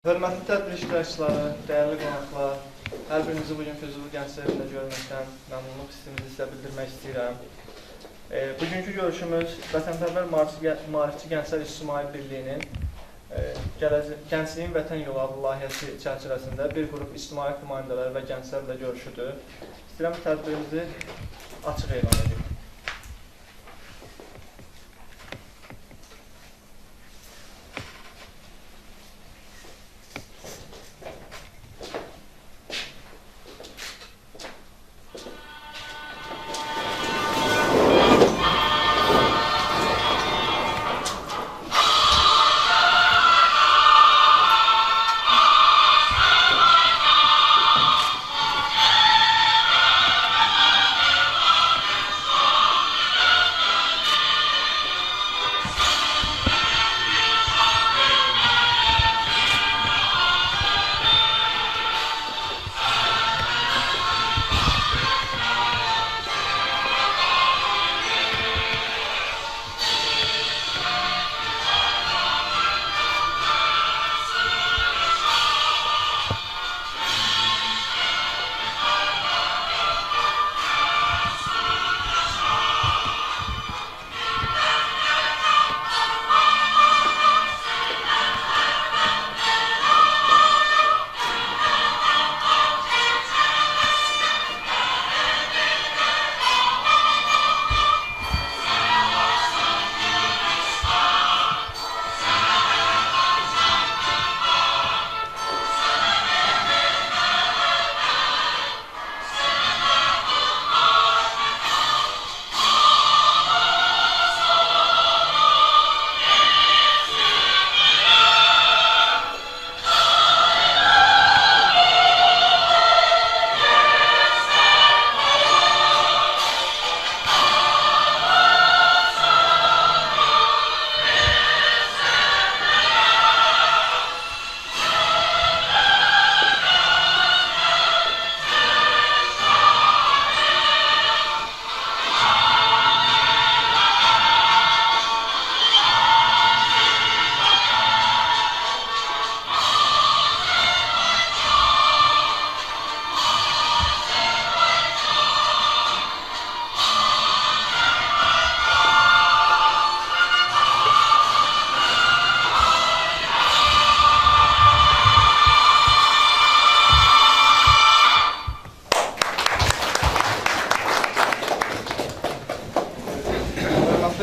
Hörmətli tədbir iştirakçıları, dəyərli qonaqlar, hər birinizi bugün Füzuli Gənclər Evində görməkdən məmnunluq hissimizi sizə bildirmək istəyirəm. Bugünkü görüşümüz Vətənpərvər Maarifçi Gənclər İctimai Birliyinin Gəncliyin Vətən Yolu adlı layihəsi çərçivəsində bir qrup ictimai nümayəndələri və gənclərlə görüşüdür. İstəyirəm tədbirimizi açıq elan edək.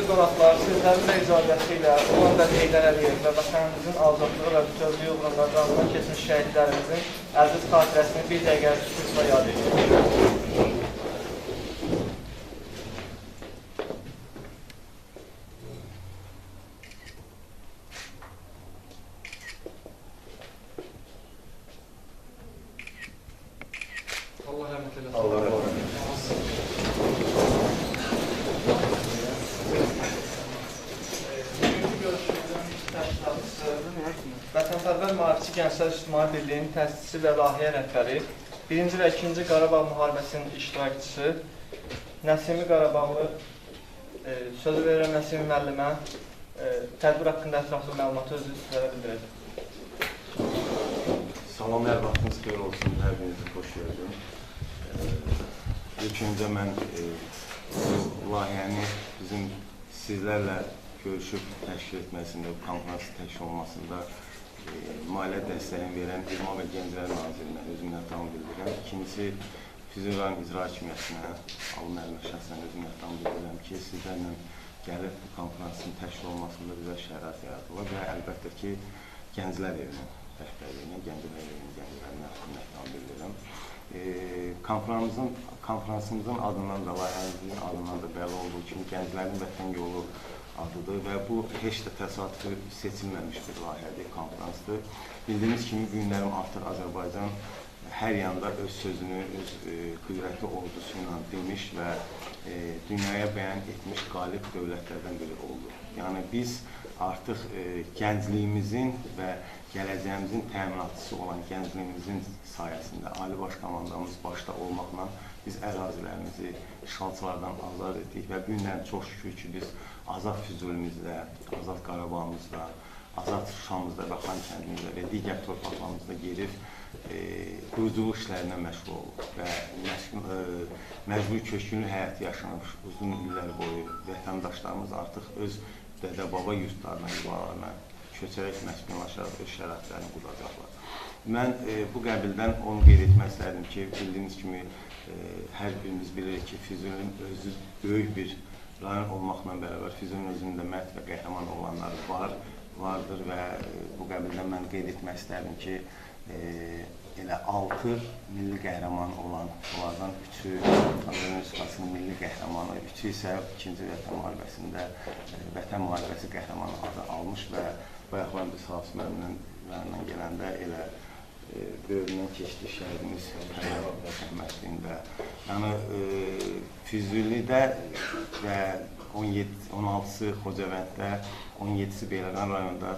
Qonaqlar, sizlərin də icazəsi ilə Ulan Bəy Heydər Əliyev və vətənimizin azadlığı və bütövlüyü uğrunda canından keçmiş şəhidlərimizin əziz xatirəsini bir dəqiqəlik sükutla yad edirik. Allah rəhmət eləsin. Allah rəhmət eləsin. Vətənpərvər Maarifçi Gənclər İctimai Birliyinin təsisçisi və layihə rəhbəri, 1-ci və 2-ci Qarabağ müharibəsinin iştirakçısı Nəsimi Qarabağlı sözü verirəm Nəsimi müəllimə tədbir haqqında ətraflı məlumatı özü sizlərə bildirəcək. Salam, hər vaxtınız xeyir olsun, hər birinizi xoş gördüm. İlk öncə mən bu layihəni bizim sizlərlə görüşüb təşkil etməsində, konferansın təşkil olmasında maliyyə dəstəyini verən İdman və Gənclər Nazirinə öz minnətdarlığımı bildirirəm. İkincisi, Füzuli rayon İcra Hakimiyyətinə, Ali müəllimə şəxsən öz minnətdarlığımı bildirirəm ki, sizlərlə gəlib bu konferansın təşkil olmasında bizə şərait yaradılır və əlbəttə ki, Gənclər Evinin rəhbərliyinə, Gənclər Evinin gənclərinə minnətdarlığımı bildirirəm. Konferansımızın adından da, layihəmizin adından da bəli olduğu kimi Gənclərin Vətən Yolu adıdır və bu heç də təsadüfi seçilməmiş bir layihədir, konferansdır. Bildiyiniz kimi, günlərim artıq Azərbaycan hər yanda öz sözünü, öz qüdrətli ordusu ilə demiş və dünyaya bəyan etmiş qalib dövlətlərdən biri oldu. Yəni, biz artıq gəncliyimizin və gələcəyimizin təminatçısı olan gəncliyimizin sayəsində Ali Baş Komandamız başda olmaqla biz ərazilərimizi işğalçılardan azad etdik və bu günlərin çox şükür ki, biz azad Füzulimizdə, azad Qarabağımızda, Azad Şuşamızda və Xan kəndimizdə və digər torpaqlarımızda gedib quruculuq işlərinə məşğul olub və məcburi köçkünlük həyatı yaşamış uzun illər boyu vətəndaşlarımız artıq öz dədə-baba yurtlarına, yuvalarına köçərək məskunlaşaraq öz şəraitlərini quracaqlar. Mən bu qəbildən onu qeyd etmək istərdim ki, bildiyiniz kimi hər birimiz bilirik ki, Füzulinin özü böyük bir rayon olmaqla bərabər Füzulinin özündə mərd və qəhrəman olanları vardır və bu qəbildən mən qeyd etmək istərdim ki, elə 6 milli qəhrəman olan, onlardan 3-ü Azərbaycan Respublikasının milli qəhrəmanı, 3-ü isə 2-ci Vətən müharibəsində Vətən müharibəsi qəhrəmanı adı almış və bayaqlar biz Hafız müəllimlə gələndə elə böyründən keçdi şəhidimiz rəhmətliyində. Yəni, Füzulidə və 16-sı Xocavənddə, 17-si Beyləqan rayonunda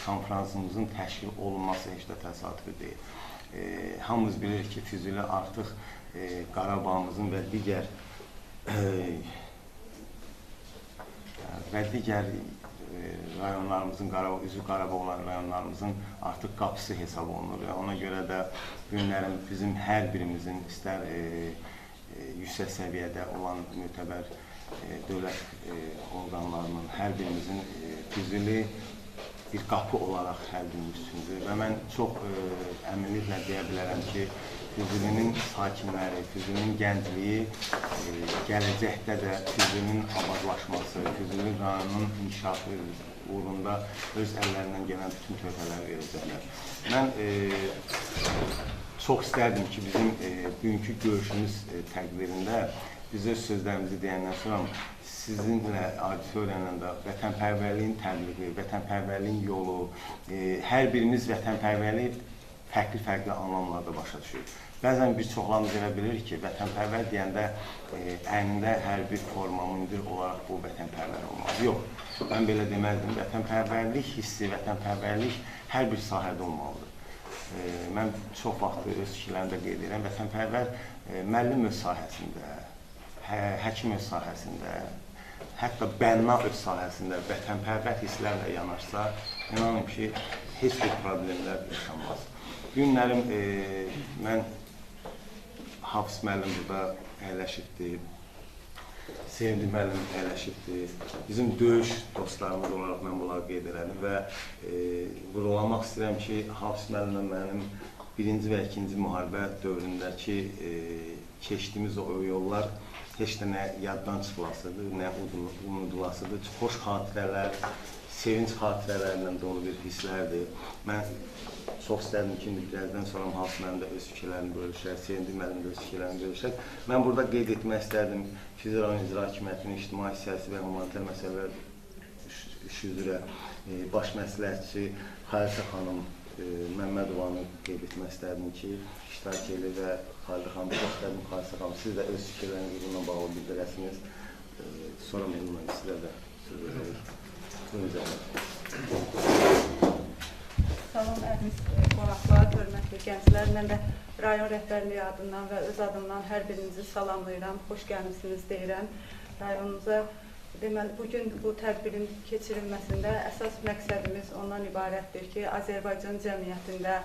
konferansımızın təşkil olunması heç də təsadüfi deyil. Hamımız bilirik ki, Füzuli artıq Qarabağımızın və digər rayonlarımızın, üzvü Qarabağ olan rayonlarımızın artıq qapısı hesab olunur. Ona görə də günlərin bizim hər birimizin istər yüksək səviyyədə olan mütəbər dövlət orqanlarının hər birimizin Füzuli bir qapı olaraq hər birimiz üçündür. Və mən çox əminliklə deyə bilərəm ki, Füzulinin sakinləri, Füzulinin gəncliyi gələcəkdə də Füzulinin abadlaşması, Füzuli rayonunun inkişafı uğrunda öz əllərindən gələn bütün töhfələri verəcəklər. Mən çox istərdim ki, bizim bugünkü görüşümüz təqdirində biz öz sözlərimizi deyəndən sonra sizinlə auditoriyanla da vətənpərvərliyin təbliği, vətənpərvərliyin yolu, hər birimiz vətənpərvərliyi fərqli anlamlarda başa düşürük. Bəzən bir çoxlarımız elə bilir ki, vətənpərvər deyəndə əynində hər bir forma, mundir olaraq bu vətənpərvər olmaz. Yox, mən belə deməzdim. Vətənpərvərlik hissi, vətənpərvərlik hər bir sahədə olmalıdır. Mən çox vaxt öz fikirlərimdə qeyd edirəm. Vətənpərvər müəllim öz sahəsində, həkim öz sahəsində, hətta bənna öz sahəsində vətənpərvər hisslərlə yanaşsa, inanın ki, heç bir problemlər yaşanmaz. Günlərim mən Hafız müəllim burada əyləşibdir, Sevindi müəllim əyləşibdir. Bizim döyüş dostlarımız olaraq mən bunları qeyd edirəm və vurğulamaq istəyirəm ki, Hafız müəllimlə mənim 1-ci və 2-ci müharibə dövründəki keçdiyimiz o yollar heç də nə yaddan çıxılasıdır, nə unudulasıdır. Xoş xatirələr, sevinç xatirələrlə dolu bir hisslərdir. Mən çox istərdim ki, birazdan sonra Hafız müəllim də öz fikirlərini bölüşər, Sevindi müəllim də öz fikirlərini bölüşər. Mən burada qeyd etmək istərdim Füzuli rayon İcra Hakimiyyətinin ictimai, siyasi və humanitar məsələlər işi üzrə baş məsləhətçi Xalisə xanım Məmmədovanı qeyd etmək istərdim ki, iştirak edir və Xalisə xanım, çox istərdim Xalisə xanım, siz də öz fikirlərinizi bununla bağlı bildirəsiniz. Sonra mənimlə sizə də söz veririk. Salam, əziz qonaqlar, hörmətli gənclər. Mən də rayon rəhbərliyi adından və öz adımdan hər birinizi salamlayıram, xoş gəlmişsiniz deyirəm. Rayonumuza, deməli, bugün bu tədbirin keçirilməsində əsas məqsədimiz ondan ibarətdir ki, Azərbaycan cəmiyyətində,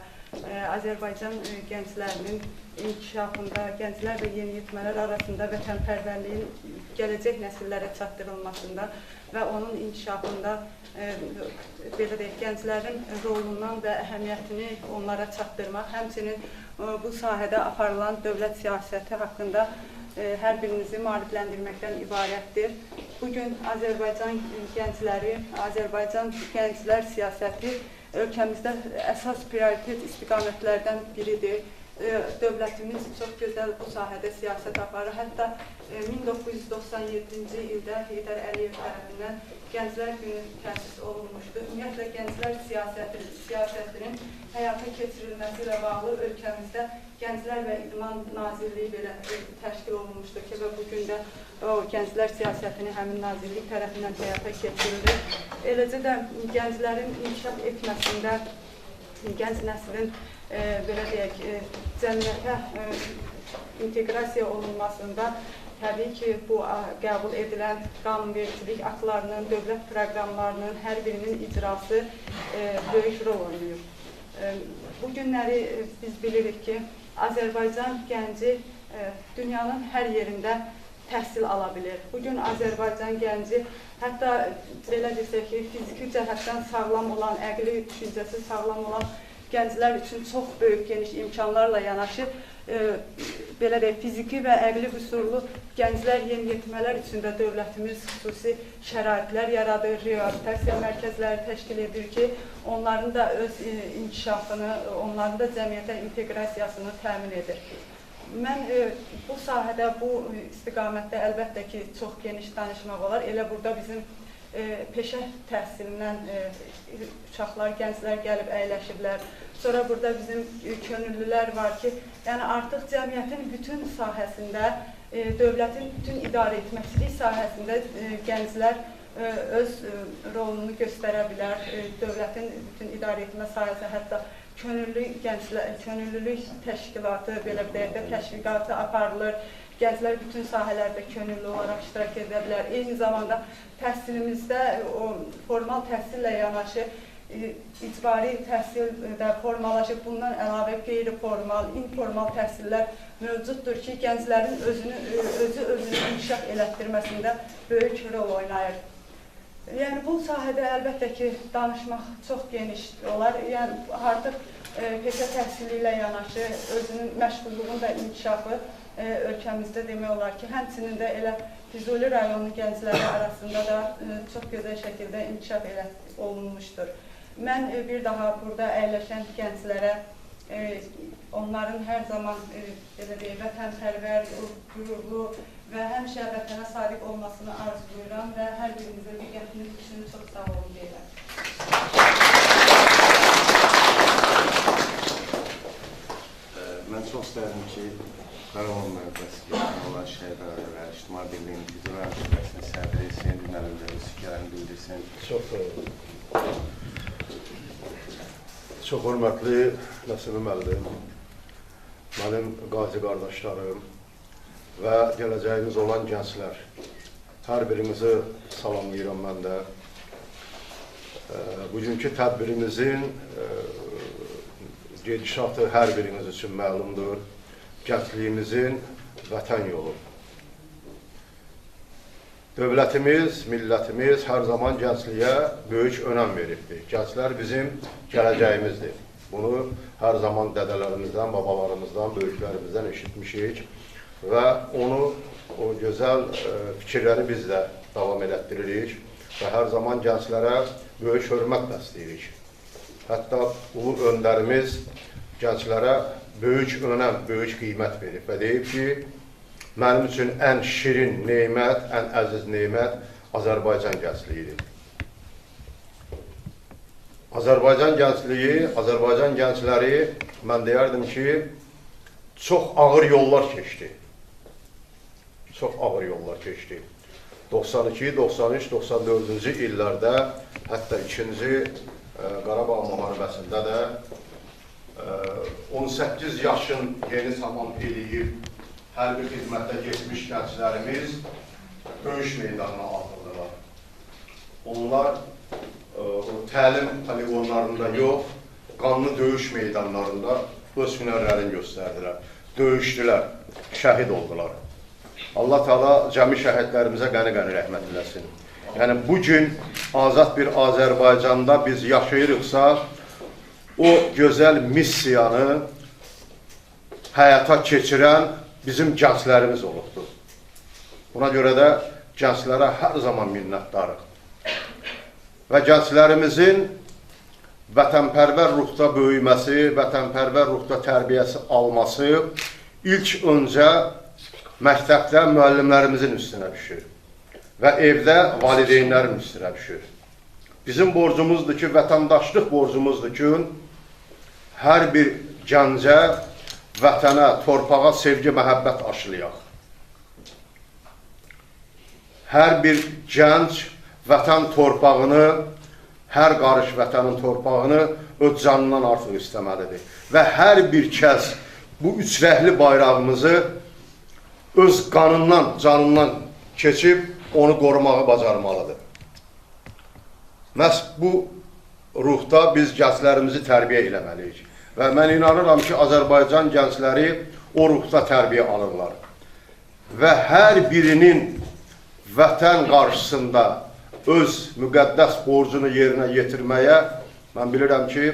Azərbaycan gənclərinin inkişafında, gənclər və yeniyetmələr arasında vətənpərvərliyin gələcək nəsillərə çatdırılmasında və onun inkişafında belə deyək, gənclərin rolundan və əhəmiyyətini onlara çatdırmaq, həmçinin bu sahədə aparılan dövlət siyasəti haqqında hər birinizi maarifləndirməkdən ibarətdir. Bugün Azərbaycan gəncləri, Azərbaycan gənclər siyasəti ölkəmizdə əsas prioritet istiqamətlərdən biridir. Dövlətimiz çox gözəl bu sahədə siyasət aparır. Hətta 1997-ci ildə Heydər Əliyev tərəfindən Gənclər Günü təsis olunmuşdur. Ümumiyyətlə, gənclər siyasətinin həyata keçirilməsi ilə bağlı ölkəmizdə Gənclər və İdman Nazirliyi belə təşkil olunmuşdur ki, və bugün də o gənclər siyasətini həmin nazirlik tərəfindən həyata keçirilir. Eləcə də gənclərin inkişaf etməsində, gənc nəslin belə deyək, cəmiyyətə inteqrasiya olunmasında təbii ki, bu qəbul edilən qanunvericilik aktlarının, dövlət proqramlarının hər birinin icrası böyük rol oynayır. Bu günləri biz bilirik ki, Azərbaycan gənci dünyanın hər yerində təhsil ala bilir. Bugün Azərbaycan gənci hətta belə desək ki, fiziki cəhətdən sağlam olan, əqli düşüncəsi sağlam olan gənclər üçün çox böyük geniş imkanlarla yanaşı, belə deyək, fiziki və əqli qüsurlu gənclər, yeniyetmələr üçün də dövlətimiz xüsusi şəraitlər yaradır, reabilitasiya mərkəzləri təşkil edir ki, onların da öz inkişafını, onların da cəmiyyətə inteqrasiyasını təmin edir. Mən bu sahədə, bu istiqamətdə əlbəttə ki, çox geniş danışmaq olar. Elə burada bizim peşə təhsilindən uşaqlar, gənclər gəlib əyləşiblər. Sonra burada bizim könüllülər var ki, yəni artıq cəmiyyətin bütün sahəsində, dövlətin bütün idarə etməkçilik sahəsində gənclər öz rolunu göstərə bilər. Dövlətin bütün idarə etmə sahəsi, hətta könüllülük təşkilatı, belə deyək də, təşviqatı aparılır. Gənclər bütün sahələrdə könüllü olaraq iştirak edə bilər. Eyni zamanda təhsilimizdə o formal təhsillə yanaşı icbari təhsil də formalaşıb, bundan əlavə qeyri-formal, informal təhsillər mövcuddur ki, gənclərin özünü inkişaf elətdirməsində böyük rol oynayır. Yəni, bu sahədə əlbəttə ki, danışmaq çox geniş olar. Yəni, artıq peşə təhsili ilə yanaşı özünün məşğulluğun da inkişafı ölkəmizdə demək olar ki, həmçinin də elə Füzuli rayonu gəncləri arasında da çox gözəl şəkildə inkişaf olunmuşdur. Mən bir daha burada əyləşən gənclərə onların hər zaman vətənpərvər, qürurlu və həmişə vətənə sadiq olmasını arzuluyuram və hər birinizə diqqətiniz üçün çox sağ olun deyirəm. Mən çox istərdim ki, Qarabağ müharibəsi olan şəhidlər və İctimai Birliyin Füzuli rayon şöbəsinin sədri Hüseyn Ünəliyev fikirlərini bildirsin. Çox sağ olun. Çox hörmətli Nəsimi müəllim, mənim qazi qardaşlarım və gələcəyimiz olan gənclər. Hər birinizi salamlayıram mən də. Bugünkü tədbirimizin gedişatı hər biriniz üçün məlumdur. Gəncliyimizin vətən yolu. Dövlətimiz, millətimiz hər zaman gəncliyə böyük önəm veribdir. Gənclər bizim gələcəyimizdir. Bunu hər zaman dədələrimizdən, babalarımızdan, böyüklərimizdən eşitmişik və onu, o gözəl fikirləri biz də davam elətdiririk və hər zaman gənclərə böyük hörmət bəsləyirik. Hətta ulu öndərimiz gənclərə böyük önəm, böyük qiymət verib və deyib ki, mənim üçün ən şirin neymət, ən əziz neymət Azərbaycan gəncliyidir. Azərbaycan gəncliyi, Azərbaycan gəncləri, mən deyərdim ki, çox ağır yollar keçdi. Çox ağır yollar keçdi. 92, 93, 94-cü illərdə, hətta 2-ci Qarabağ müharibəsində də 18 yaşın yeni tamam eləyib, hər bir xidmətdə geçmiş gənclərimiz döyüş meydanına atıldılar. Onlar təlim poligonlarında yox, qanlı döyüş meydanlarında öz hünərlərini göstərdilər, döyüşdülər, şəhid oldular. Allah Teala cəmi şəhidlərimizə qəni-qəni rəhmət eləsin. Yəni, bugün azad bir Azərbaycanda biz yaşayırıqsa, o gözəl missiyanı həyata keçirən bizim gənclərimiz olubdur. Buna görə də gənclərə hər zaman minnətdarıq. Və gənclərimizin vətənpərvər ruhda böyüməsi, vətənpərvər ruhda tərbiyəsi alması ilk öncə məktəbdə müəllimlərimizin üstünə düşür və evdə valideynlərin üstünə düşür. Bizim borcumuzdur ki, vətəndaşlıq borcumuzdur ki, hər bir gəncə, vətənə, torpağa sevgi, məhəbbət aşılayaq. Hər bir gənc vətən torpağını, hər qarış vətənin torpağını öz canından artıq istəməlidir. Və hər bir kəs bu üçrəhli bayrağımızı öz qanından, canından keçib onu qorumağı bacarmalıdır. Məhz bu ruhda biz gənclərimizi tərbiyə eləməliyik. Və mən inanıram ki, Azərbaycan gəncləri o ruhda tərbiyə alırlar. Və hər birinin vətən qarşısında öz müqəddəs borcunu yerinə yetirməyə mən bilirəm ki,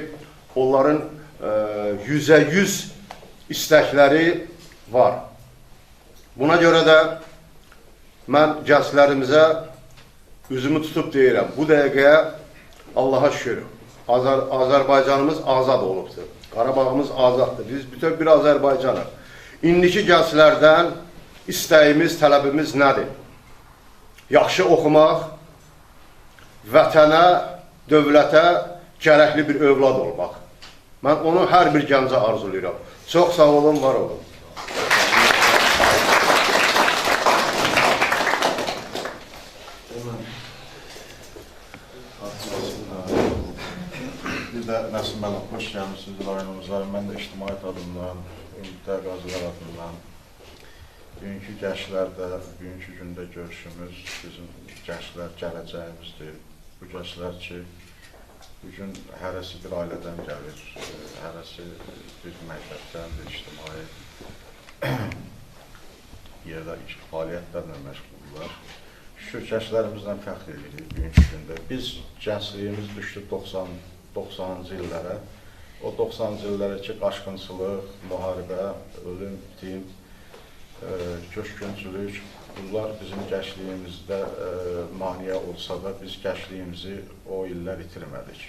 onların 100% istəkləri var. Buna görə də mən gənclərimizə üzümü tutub deyirəm, bu dəqiqəyə Allaha şükür, Azərbaycanımız azad olubdur. Qarabağımız azaddır. Biz bütün bir Azərbaycanıq. İndiki gənclərdən istəyimiz, tələbimiz nədir? Yaxşı oxumaq, vətənə, dövlətə gərəkli bir övlad olmaq. Mən onu hər bir gəncə arzulayıram. Çox sağ olun, var olun. Bir də Nəsim müəllim, xoş gəlmişsiniz rayonumuza. Mən də ictimaiyyət adından, Ümidlər Qazılar adından bugünkü gənclərdə, bugünkü gündə görüşümüz bizim gənclər gələcəyimizdir. Bu gənclər ki, bugün hərəsi bir ailədən gəlir, hərəsi bir məktəbdən, bir ictimai yerdə fəaliyyətlərlə məşğuldurlar. Şükür gənclərimizlə fəxr edirik bugünkü gündə. Biz gəncliyimiz düşdü 90-cı illərə. O 90-cı illərə ki, qaçqınçılıq, müharibə, ölüm, bitim, köşküncülük, bunlar bizim gəncliyimizdə maniyə olsa da biz gəncliyimizi o illər itirmədik.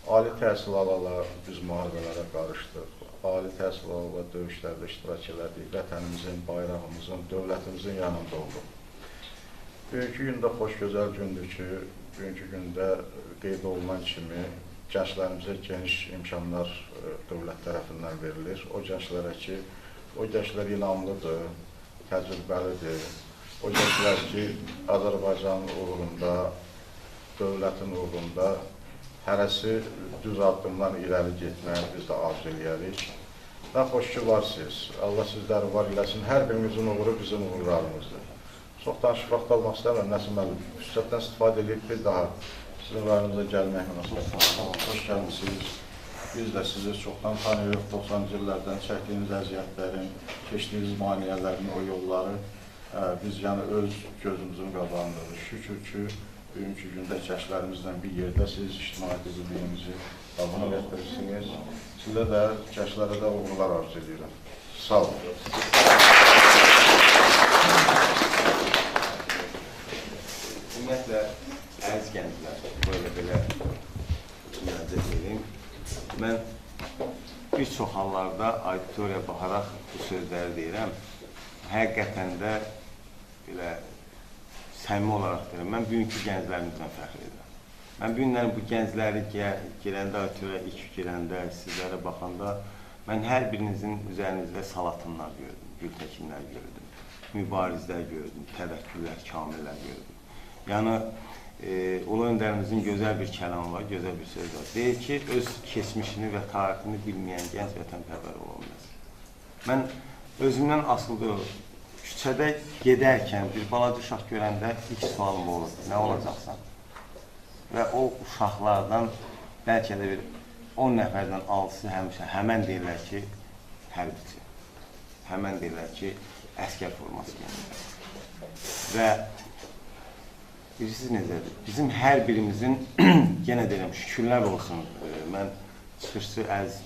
Ali təhsil alalar biz müharibələrə qarışdıq. Ali təhsil alalar döyüşlərdə iştirak elədik. Vətənimizin, bayrağımızın, dövlətimizin yanında olduq. Bugünkü gündə xoş gözəl gündür ki, bugünkü gündə qeyd olunan kimi gənclərimizə geniş imkanlar dövlət tərəfindən verilir. O gənclərə ki, o gənclər inamlıdır, təcrübəlidir. O gənclər ki, Azərbaycanın uğrunda, dövlətin uğrunda hərəsi düz addımdan irəli getməyə biz də arzu eləyərik. Nə xoş ki, varsınız. Allah sizləri var eləsin. Hər birimizin uğuru bizim uğurlarımızdır. Çox danışıq vaxt almaq istəmirəm, Nəsim müəllim. Fürsətdən istifadə edib bir daha sizin rayonumuza gəlmək münasibət. Xoş gəlmişsiniz. Biz də sizi çoxdan tanıyırıq. 90-cı illərdən çəkdiyiniz əziyyətlərin, keçdiyiniz maniyələrin, o yolları biz yəni öz gözümüzün qabağındadır. Şükür ki, bugünkü gündə gənclərimizlə bir yerdə siz ictimaiyyət birliyimizi davam etdirirsiniz. Sizə də, gənclərə də uğurlar arzu edirəm. Sağ olun. Ümumiyyətlə, əziz gənclər, belə müraciət edeyim. Mən bir çox hallarda auditoriya baxaraq bu sözləri deyirəm. Həqiqətən də belə səmimi olaraq deyirəm. Mən bugünkü gənclərimizdən fəxr edirəm. Mən bugünlərin bu gəncləri girəndə, auditoriya ilk girəndə, sizlərə baxanda mən hər birinizin üzərinizdə salatınlar gördüm, gültəkinlər gördüm, mübarizlər gördüm, təvəkküllər, kamillər gördüm. Yəni, Ulu Öndərimizin gözəl bir kəlamı var, gözəl bir söz var. Deyir ki, öz keçmişini və tarixini bilməyən gənc vətənpərvər olmaz. Mən özümdən asılı küçədə gedərkən bir balaca uşaq görəndə ilk sualım olur, nə olacaqsan? Və o uşaqlardan bəlkə də bir 10 nəfərdən 6-sı həmən deyirlər ki, hərbiçi. Həmən deyirlər ki, əskər forması gəlir. Və bilirsiniz necədir? Bizim hər birimizin, yenə deyirəm, şükürlər olsun. Mən çıxışçı əziz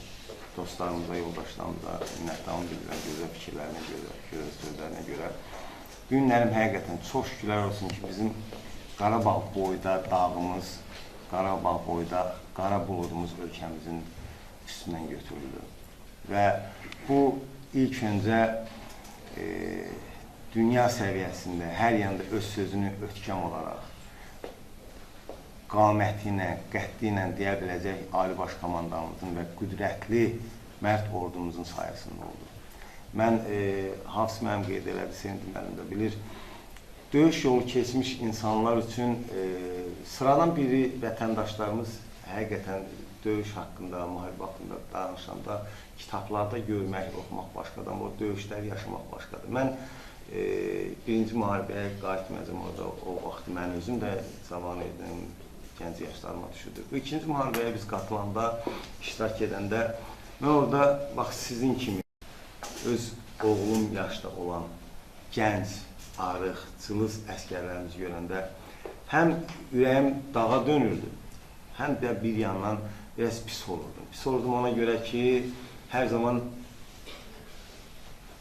dostlarımıza, yoldaşlarımıza minnətdarlıq bildirəm, gözəl fikirlərinə görə, gözəl sözlərinə görə. Günlərim həqiqətən çox şükürlər olsun ki, bizim Qarabağ boyda dağımız, Qarabağ boyda qara buludumuz ölkəmizin üstündən götürüldü. Və bu ilk öncə dünya səviyyəsində hər yanda öz sözünü ötkəm olaraq, qaməti ilə, qətti ilə deyə biləcək Ali Baş Komandanımızın və qüdrətli mərd ordumuzun sayəsində oldu. Mən, Hafız mənim qeyd elədi, Sevindim mənim də bilir, döyüş yolu keçmiş insanlar üçün sıradan biri vətəndaşlarımız həqiqətən döyüş haqqında, müharibə haqqında danışanda kitablarda görmək, oxumaq başqadır, amma o döyüşləri yaşamaq başqadır. Mən birinci müharibəyə qayıtmayacam, orada o vaxt mən özüm də cavan idim, gənc yaşlarıma düşürdü. Bu ikinci müharibəyə biz qatılanda, iştirak edəndə, mən orada, bax, sizin kimi öz oğlum yaşda olan gənc, arıq, cılız əskərlərimizi görəndə həm ürəyim dağa dönürdü, həm də bir yandan biraz pis olurdum. Pis olurdum ona görə ki, hər zaman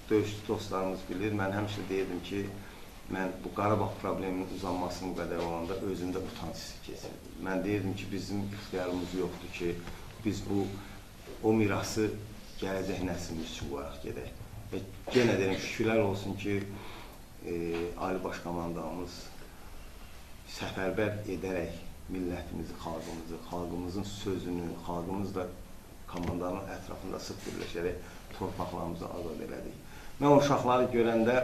döyüşçü dostlarımız bilir, mən həmişə deyirdim ki, mən bu Qarabağ probleminin uzanmasının qədər olanda özümdə utanç hissi keçirdim. Mən deyirdim ki, bizim ixtiyarımız yoxdur ki, biz o mirası gələcək nəslimiz üçün qoyaq gedək. Və yenə deyirəm, şükürlər olsun ki, Ali Baş Komandanımız səfərbər edərək millətimizi, xalqımızın sözünü, xalqımızla komandanın ətrafında sıx birləşərək torpaqlarımızı azad elədik. Mən o uşaqları görəndə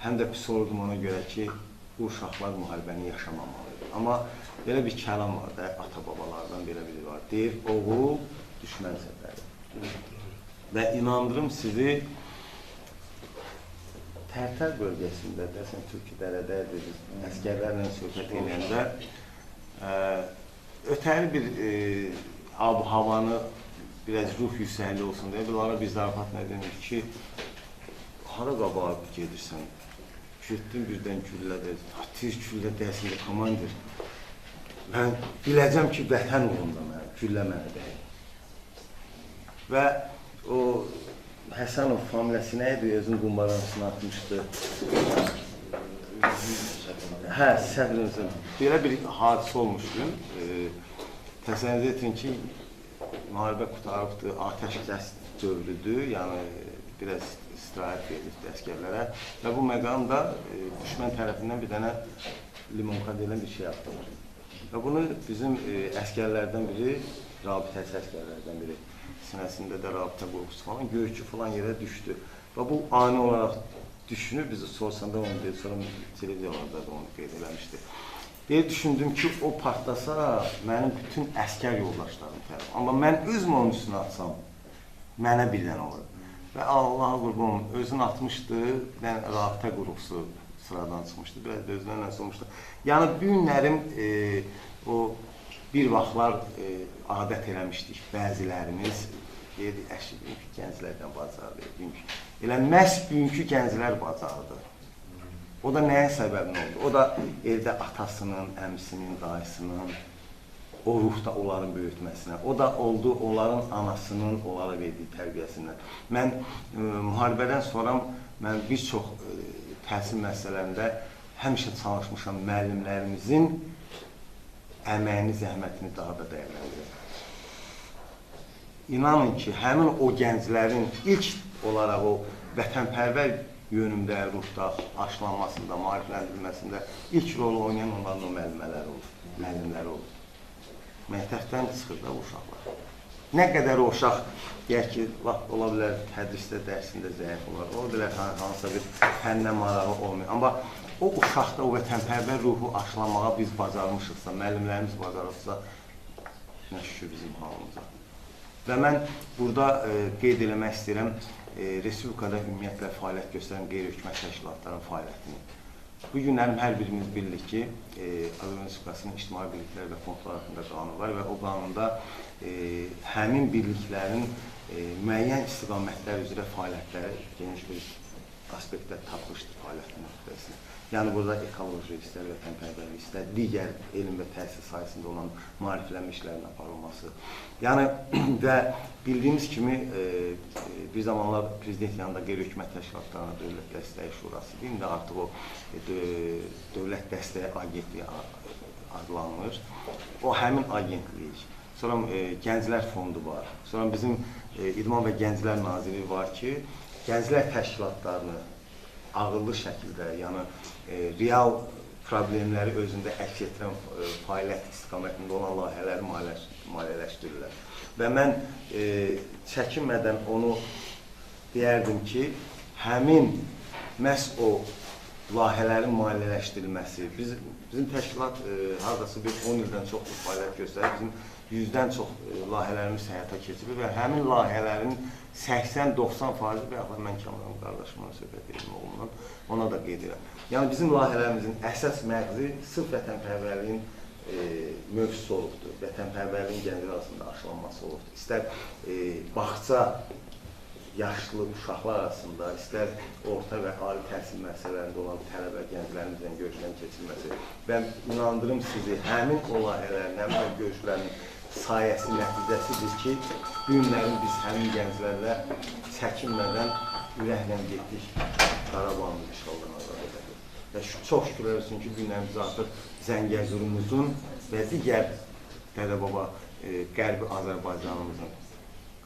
həm də pis olurdum ona görə ki, bu uşaqlar müharibəni yaşamamalıdır. Amma belə bir kəlam var da, ata-babalardan belə biri var. Deyir, oğul düşmən səfəri. Və inandırım sizi, Tərtər bölgəsində, dəsən Türkiyə dərədədir, əskərlərlə söhbət edəndə ötəri bir ab-havanı biraz ruh yüksəkli olsun deyə bunlara biz zarafat nə demiş ki, hara qabağa gedirsən, getdin birdən güllədir, tir güllə dəyəsində komandir. Mən biləcəm ki, vətən uğrunda mənə, güllə mənə deyil. Və o Həsənov familiyası nə idi, özün qumbaranısını atmışdı. Hə, səhvimizin. Belə bir hadisə olmuşdu. Təsəvvür edin ki, müharibə qutarıbdır, atəşkəs dövrüdür, yəni biraz istirahət verilibdir əskərlərə. Və bu məqamda düşmən tərəfindən bir dənə limonka deyilən bir şey yapılır. Və bunu bizim əskərlərdən biri, rabitəsi əskərlərdən biri, sinəsində də rabitə qorxusu falan, görükü falan yerə düşdü. Və bu ani olaraq düşünür, bizi sorsanda onu deyil, sonra televiziyalarda da onu qeyd eləmişdi. Deyə düşündüm ki, o partlasa mənim bütün əskər yoldaşlarım tərəf. Amma mən özüm onun üstünə atsam, mənə birdən olur. Və Allah'a qurban, özünü atmışdı, rabitə qurğusu sıradan çıxmışdı, biraz da özünə nəsə olmuşdu. Yəni, bu günlərim o bir vaxtlar adət eləmişdik, bəzilərimiz deyirdik, əşi, bugünkü gənclərdən bacardı. Elə məhz bugünkü gənclər bacardı. O da nəyə səbəbin oldu? O da evdə atasının, əmsinin, dayısının, o ruhda onların böyütməsinə, o da oldu onların anasının onlara verdiyi tərbiyəsindən. Mən müharibədən sonra mən bir çox təhsil məsələlərində həmişə çalışmışam müəllimlərimizin əməyini, zəhmətini daha da dəyərləndirir. İnanın ki, həmin o gənclərin ilk olaraq o vətənpərvər yönümdə, ruhda, aşılanmasında, maarifləndirilməsində ilk rolu oynayan onların o müəllimləri olur. Məktəbdən çıxır da o uşaqlar. Nə qədər o uşaq, deyək ki, ola bilər, tədrisdə, dərsində zəif olar, ola bilər, hansısa bir fənnə marağı olmuyor. Amma o uşaqda o vətənpərvər ruhu aşılanmağa biz bacarmışıqsa, müəllimlərimiz bacarıqsa, nə şükür bizim halımıza. Və mən burada qeyd eləmək istəyirəm, Respublikada ümumiyyətlə fəaliyyət göstərən qeyri-hökumət təşkilatların fəaliyyətini. Bu günlərim hər birimiz bilirik ki, Azərbaycan Respublikasının İctimai Birliklər və Fondlar haqqında qanunu var və o qanunda həmin birliklərin müəyyən istiqamətlər üzrə fəaliyyətləri geniş bir aspektlər tapmışdır fəaliyyətin nöqtəsində. Yəni, burada ekoloji istər, vətənpərvərlik istər, digər elm və təhsil sayəsində olan maariflənmə işlərinin aparılması. Yəni, və bildiyimiz kimi, bir zamanlar Prezident yanında qeyri-hökumət təşkilatlarına Dövlət Dəstəyi Şurası deyim də artıq o Dövlət Dəstəyi Agentliyi adlanır. O həmin agentlik. Sonra Gənclər Fondu var. Sonra bizim İdman və Gənclər Nazirliyi var ki, gənclər təşkilatlarını ağıllı şəkildə, yəni real problemləri özündə əks etdirən fəaliyyət istiqamətində olan layihələri maliyyələşdirirlər. Və mən çəkinmədən onu deyərdim ki, həmin məhz o layihələrin maliyyələşdirilməsi, biz Bizim təşkilat hardasa bir 10 ildən çoxdur fəaliyyət göstərir. Bizim 100-dən çox layihələrimiz həyata keçirir və həmin layihələrin 80-90% və yaxud mən Kamran qardaşımla söhbət edim oğlundan, ona da qeyd edirəm. Yəni bizim layihələrimizin əsas məğzi sırf vətənpərvərliyin mövzusu olubdur. Vətənpərvərliyin gənclər arasında aşılanması olubdur. İstər bağça yaşlı uşaqlar arasında, istər orta və ali təhsil müəssisələrində olan tələbə gənclərimizlə görüşlərin keçirilməsi və inandırım sizi, həmin o layihələrin, həmin o görüşlərin sayəsi, nəticəsidir ki, bu günlərin biz həmin gənclərlə çəkinmədən ürəklə getdik Qarabağın işğaldan azad edək. Və çox şükürlər olsun ki, bu günlərin biz artıq Zəngəzurumuzun və digər Dədə-Baba Qərbi Azərbaycanımızın,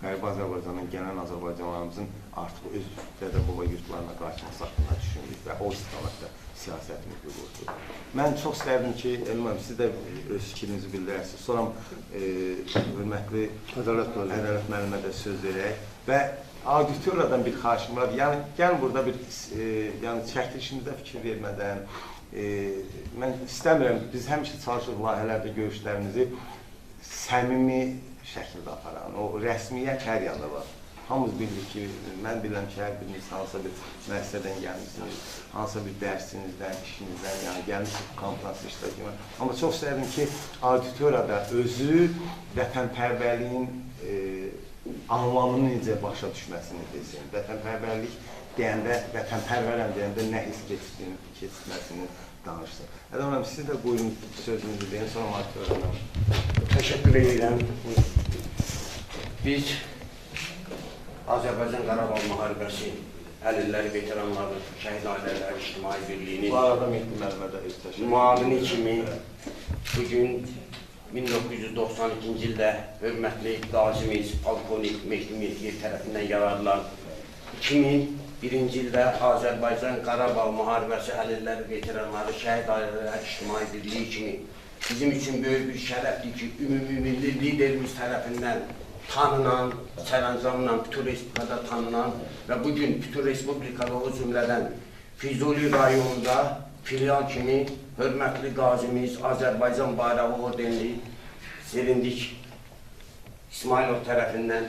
Qərbi Azərbaycandan gələn Azərbaycanlarımızın artıq öz Dədə-Baba yurtlarına qayıtması haqqında düşünürük və o istiqamətdə siyasətimiz qurulur. Mən çox istərdim ki, Elməm, siz də öz fikrinizi bildirərsiniz. Sonra hörmətli Ədalət müəllimə də söz verək və auditoriyadan bir xahişim var. Yəni, gəlin burada bir çəkilişimizdə fikir vermədən, mən istəmirəm, biz həmişə çalışırıq layihələrdə görüşlərimizi səmimi şəkildə aparan, o rəsmiyyət hər yanda var. Hamımız bilirik ki, mən bilirəm ki, hər biriniz hansısa bir müəssisədən gəlmişsiniz, hansısa bir dərsinizdən, işinizdən, yəni gəlmişsiniz konferans iştirakı var. Amma çox istərdim ki, auditoriyada özü vətənpərvərliyin anlamını necə başa düşməsini desin. Vətənpərvərlik deyəndə, vətənpərvərəm deyəndə nə hiss keçməsini danışsın. Ədəm, siz də buyurun sözünüzü deyin, sonra auditoriyadan. Təşəkkür edirəm. Biz Azərbaycan Qarabağ müharibəsi əlilləri, veteranları, şəhid ailələri İctimai Birliyinin bu arada Mehdi müəllimə də təşəkkür müavini kimi bugün 1992-ci ildə hörmətli qazimiz Polkovnik Mehdi Mehdiyev tərəfindən yaradılan 2001-ci ildə Azərbaycan Qarabağ müharibəsi əlilləri, veteranları, şəhid ailələri İctimai Birliyi kimi bizim üçün böyük bir şərəfdir ki, ümumi liderimiz tərəfindən tanınan, sərəncamla bütün Respublikada tanınan və bugün bütün Respublikada o cümlədən Füzuli rayonunda filial kimi hörmətli qazimiz Azərbaycan bayrağı ordenli Sevindik İsmailov tərəfindən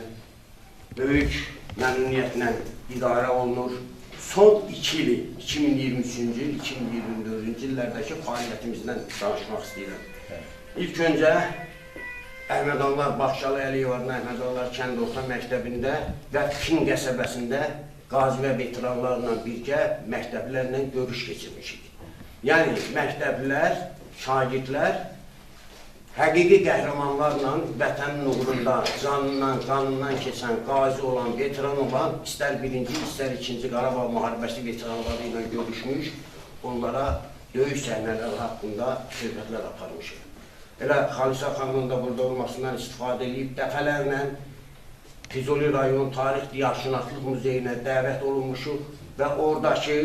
böyük məmnuniyyətlə idarə olunur. Son 2 ili, 2023-cü il, 2024-cü illərdəki fəaliyyətimizdən danışmaq istəyirəm. İlk öncə Əhmədallar Baxşalı Əliyevarın Əhmədallar Kənd Orta Məktəbində və Fin qəsəbəsində qazi və veteranlarla birgə məktəblərlə görüş keçirmişik. Yəni, məktəblər, şagirdlər həqiqi qəhrəmanlarla vətənin uğrunda canından, qanından keçən, qazi olan, veteran olan, istər birinci, istər ikinci Qarabağ müharibəsi veteranları ilə görüşmüş, onlara döyüş səhnələri haqqında söhbətlər aparmışıq. Elə Xalisə xanımın da burada olmasından istifadə edib dəfələrlə Füzuli rayon Tarix Diyarşünaslıq Muzeyinə dəvət olunmuşuq və oradakı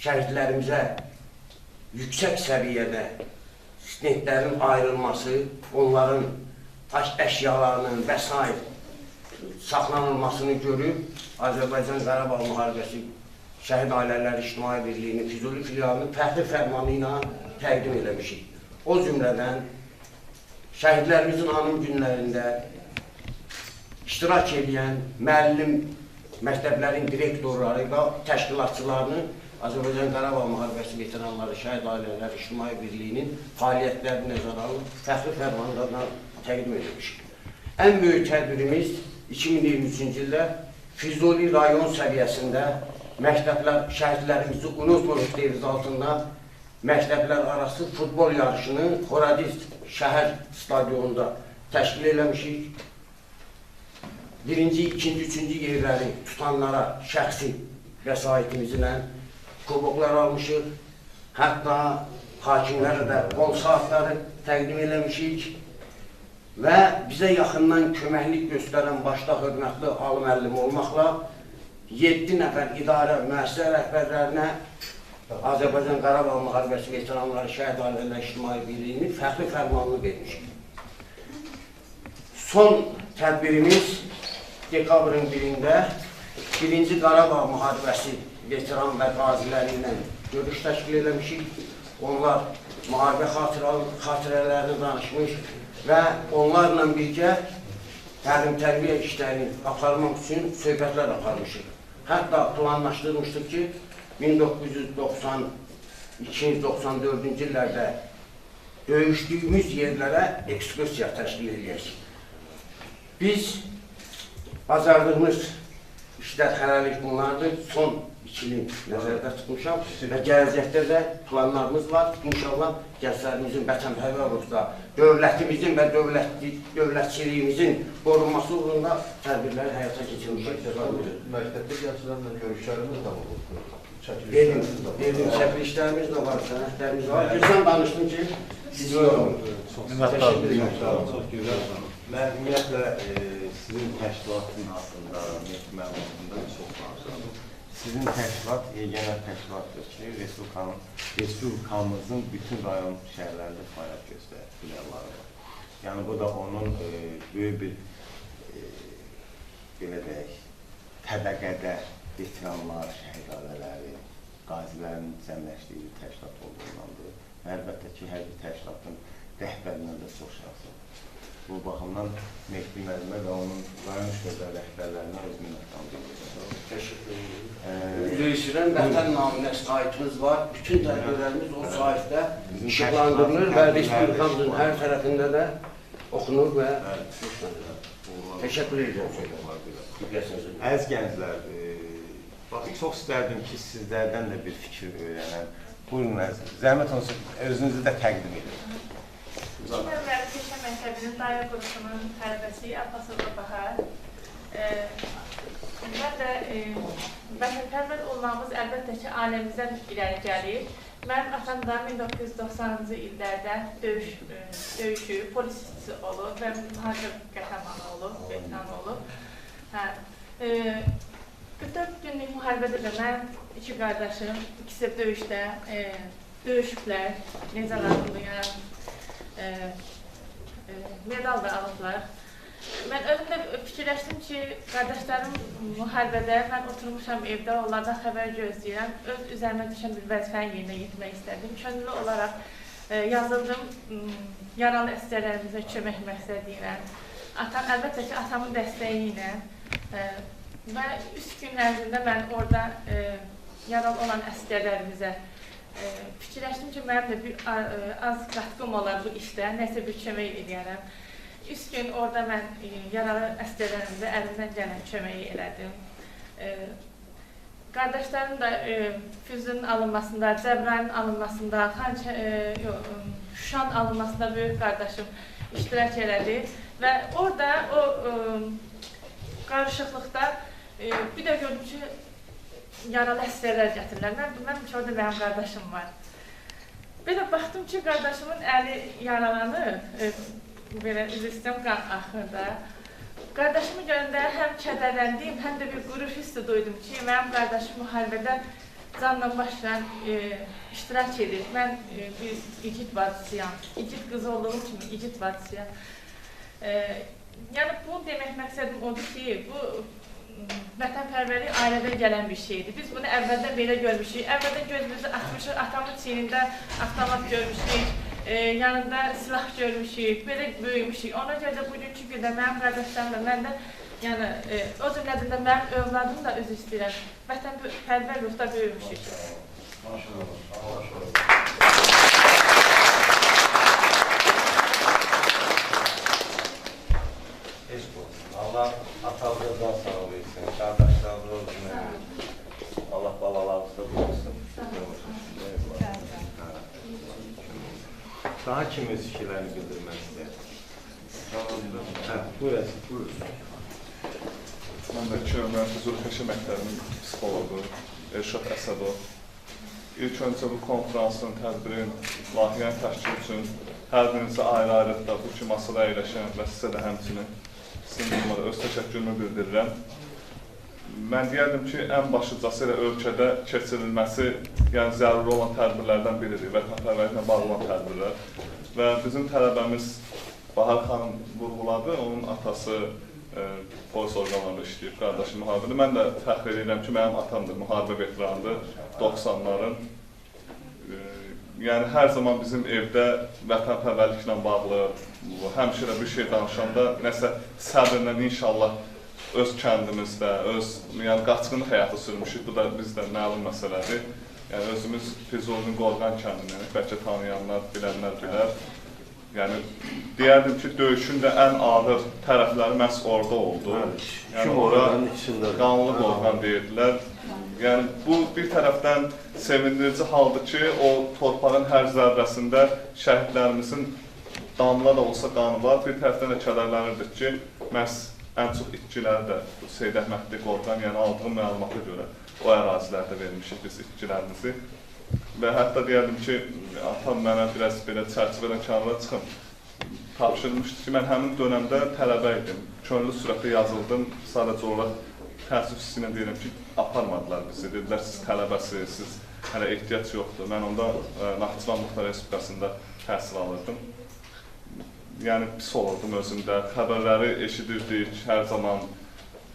şəhidlərimizə yüksək səviyyədə stendlərin ayrılması, onların əşyalarının və s. saxlanılmasını görüb Azərbaycan Qarabağ müharibəsi şəhid ailələri İctimai Birliyinin Füzuli filialının fərqli fərmanı ilə təqdim eləmişik. O cümlədən şəhidlərimizin anım günlərində iştirak edən müəllim məktəblərin direktorları və təşkilatçılarını Azərbaycan Qarabağ müharibəsi veteranları şəhid ailələri İctimai Birliyinin fəaliyyətlərini nəzərə alıb fəxri fərmanlarla təqdim edilmişik. Ən böyük tədbirimiz 2023-cü ildə Füzuli rayon səviyyəsində məktəblər şəhidlərimizi unutmuruq deyiz altında məktəblər arası futbol yarışını Horadiz şəhər stadionunda təşkil eləmişik. Birinci, ikinci, üçüncü yerləri tutanlara şəxsi vəsaitimizlə kuboklar almışıq. Hətta hakimlərə də qol saatları təqdim eləmişik. Və bizə yaxından köməklik göstərən başda hörmətli Ali müəllim olmaqla 7 nəfər idarə müəssisə rəhbərlərinə Azərbaycan Qarabağ müharibəsi veteranları şəhid ailələri İctimai Birliyinin fəxri fərmanını vermişik. Son tədbirimiz dekabrın 1-də 1-ci Qarabağ müharibəsi veteran və qaziləri ilə görüş təşkil eləmişik. onlar müharibə xatirələrini danışmış və onlarla birgə təlim-tərbiyə işlərini aparmaq üçün söhbətlər aparmışıq. Hətta planlaşdırmışdıq ki, 1992-94-cü illərdə döyüşdüyümüz yerlərə ekskursiya təşkil edəcək. Biz bacardığımız işlər hələlik bunlardır. Son 2 il nəzərdə tutmuşam və gələcəkdə də planlarımız var. İnşallah gənclərimizin vətənpərvərlikdə, dövlətimizin və dövlətçiliyimizin qorunması uğrunda tədbirləri həyata keçirmişik. Məktəbdə gənclərlə görüşlərimiz də olur. Verdim, çəkilişlərimiz də var, sənətlərimiz var. Güzən danışdım ki, siz yorulun. Çox gözəl. Mən ümumiyyətlə sizin təşkilatın haqqında, məlumatında çox danışıram. Sizin təşkilat yeganə təşkilatdır ki, Respublikamızın bütün rayon şəhərlərində fəaliyyət göstərir, filialları var. Yəni bu da onun böyük bir, belə deyək, təbəqədə veteranlar, şəhid ailələri, qazilərin cəmləşdiyi bir təşkilat olduğundandır. Və əlbəttə ki, hər bir təşkilatın rəhbərindən də çox şəxsi. Bu baxımdan Mehdi müəllimə və onun rayon şöbə rəhbərlərinə öz minnətdarlığımı bildirirəm. Təşəkkür ederim. Üzr istəyirəm, vətən naminə sahibimiz var. Bütün tədbirlərimiz o sahibdə işıqlandırılır və Respublikamızın hər tərəfində də oxunur və təşəkkür edirəm. Əziz gənclər, çox istərdim ki, sizlərdən də bir fikir öyrənəm. Buyurun, zəhmət olsun, özünüzü də təqdim edin. Peşə məktəbinin dayə qrupunun tələbəsi Abbasova Bahar. Mən də vətənpərvər olmamız əlbəttə ki, ailəmizdən irəli gəlir. Mənim atam da 1990-cı illərdə döyüşü, polis işçisi olub və mühacir qəhrəmanı olub, veteran olub. 44 günlük müharibədə də mən 2 qardaşım, ikisi döyüşdə döyüşüblər, necə lazımdır, medal da alıblar. Mən özüm də fikirləşdim ki, qardaşlarım müharibədə, mən oturmuşam evdə, onlardan xəbər gözləyirəm. Öz üzərimə düşən bir vəzifəni yerinə yetirmək istədim. Könüllü olaraq yazıldım, yaralı əsgərlərimizə kömək məqsədi ilə. Əlbəttə ki, atamın dəstəyi ilə və 3 gün ərzində mən orada yaralı olan əsgərlərimizə fikirləşdim ki, mənim də az qatqım olar bu işdə, nəsə bir kömək edərəm. 3 gün orada mən yaralı əsgərlərimizə əlimdən gələn köməyi elədim. Qardaşlarım da Füzunun alınmasında, Cəbrayılın alınmasında, Şuşanın alınmasında böyük qardaşım iştirak elədi və orada o qarışıqlıqda bir də gördüm ki, yaralı əsgərlər gətirirlər. Mən bilməm ki, orada mənim qardaşım var. Belə baxdım ki, qardaşımın əli yaralanır, belə üzr istəyirəm, qan axırda. Qardaşımı görəndə həm kədərləndim, həm də bir qürur hissi duydum ki, mənim qardaşım müharibədə canla başla iştirak edir. Mən bir igid bacısıyam, igid qız olduğum kimi igid bacısıyam. Yəni, bunu demək məqsədim odur ki, bu vətənpərvərlik ailədən gələn bir şeydir. Biz bunu əvvəldən belə görmüşük. Əvvəldən gözümüzü açmışıq, atamın çiynində avtomat görmüşük, yanında silah görmüşük, belə böyümüşük. Ona görə də bugünkü gündə mənim qardaşlarımla, mən də, yəni, o cümlədən də mənim övladım da özü istəyirəm. Vətənpərvərlikdə böyümüşük. Allah atalığından sağ olasın, qardaşlarını özünə Allah balalarınızda qoysun. Daha kim öz fikirlərini bildirmək istəyir? Buyurun. Mən də Kiyomən Füzuli Peşə Məktəbinin psixologu Elşad Əsədov. İlk öncə bu konferansın, tədbirin, layihənin təşkil üçün hər birinizə ayrı-ayrılıqda bu ki, masada əyləşən və sizə də həmçinin sizin bunlara öz təşəkkürümü bildirirəm. Mən deyərdim ki, ən başlıcası ilə ölkədə keçirilməsi zəruri olan tədbirlərdən biridir, vətənpərvərliklə bağlı olan tədbirlər. Və bizim tələbəmiz Bahar xanım vurğuladı, onun atası polis orqanlarında işləyib, qardaşı müharibədir. Mən də fəxr edirəm ki, mənim atamdır, müharibə veteranıdır, 90'ların. yəni hər zaman bizim evdə vətənpərvərliklə bağlı, həmişə də bir şey danışanda nəsə səbirlə inşallah öz kəndimizdə, yəni qaçqınlıq həyatı sürmüşük. Bu da bizdə məlum məsələdir. Yəni özümüz Füzulinin Qorğan kəndindənik, bəlkə tanıyanlar, bilənlər bilər. Yəni deyərdim ki, döyüşün də ən ağır tərəfləri məhz orada oldu. Yəni ora qanlı Qorğan deyirdilər. Yəni bu bir tərəfdən sevindirici haldır ki, o torpağın hər zərrəsində şəhidlərimizin damla da olsa qanı var. Bir tərəfdən də kədərlənirdik ki, məhz ən çox itkiləri də Seyid Əhmədli Qorğan, yəni aldığım məlumata görə o ərazilərdə vermişik biz itkilərimizi. Və hətta deyərdim ki, atam mənə biraz belə çərçivədən kənara çıxım tapşırmışdı ki, mən həmin dönəmdə tələbə idim. Könüllü sürətdə yazıldım, sadəcə olaraq təəssüf hissinə deyirəm ki, aparmadılar bizi. Dedilər, siz tələbəsiz, siz hələ ehtiyac yoxdur. Mən onda Naxçıvan Muxtar Respublikasında təhsil alırdım. Yəni, pis olurdum özümdə. Xəbərləri eşidirdik hər zaman.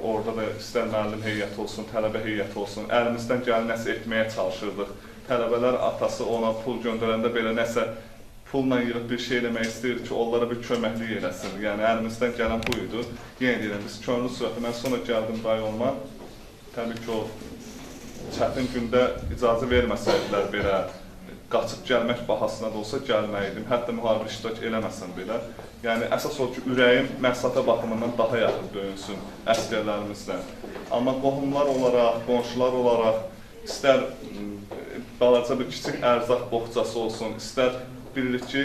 Orada da istər müəllim heyəti olsun, tələbə heyəti olsun, əlimizdən gələn nəsə etməyə çalışırdıq. Tələbələr atası ona pul göndərəndə belə nəsə pulla yığıb bir şey eləmək istəyirdi ki, onlara bir köməklik eləsin. Yəni, əlimizdən gələn bu idi. Yenə deyirəm, biz könüllü sürətdə, mən sonra gəldim rayonuma. Təbii ki, o çətin gündə icazə verməsəydilər belə, qaçıb gəlmək bahasına da olsa gəlməydim. Hətta müharibə iştirak eləməsəm belə. Yəni, əsas o ki, ürəyim məsafə baxımından daha yaxın döyünsün əsgərlərimizlə. Amma qohumlar olaraq, qonşular olaraq, istər balaca bir kiçik ərzaq boğçası olsun, istər bilirik ki,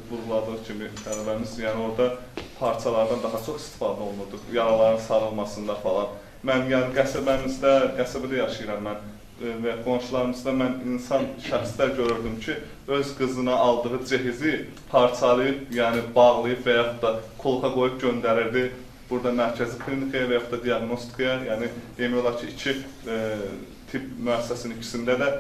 vuruladığı kimi tələbəmiz, yəni orada parçalardan daha çox istifadə olunurdu, yaraların sarılmasında falan. Mən yəni qəsəbəmizdə, qəsəbədə yaşayıram mən və qonşularımızda mən insan şəxslər görürdüm ki, öz qızına aldığı cehizi parçalayıb, yəni bağlayıb və yaxud da kolka qoyub göndərirdi. Burada mərkəzi klinikaya və yaxud da diagnostikaya, yəni demək olar ki, iki tibb müəssisəsinin ikisində də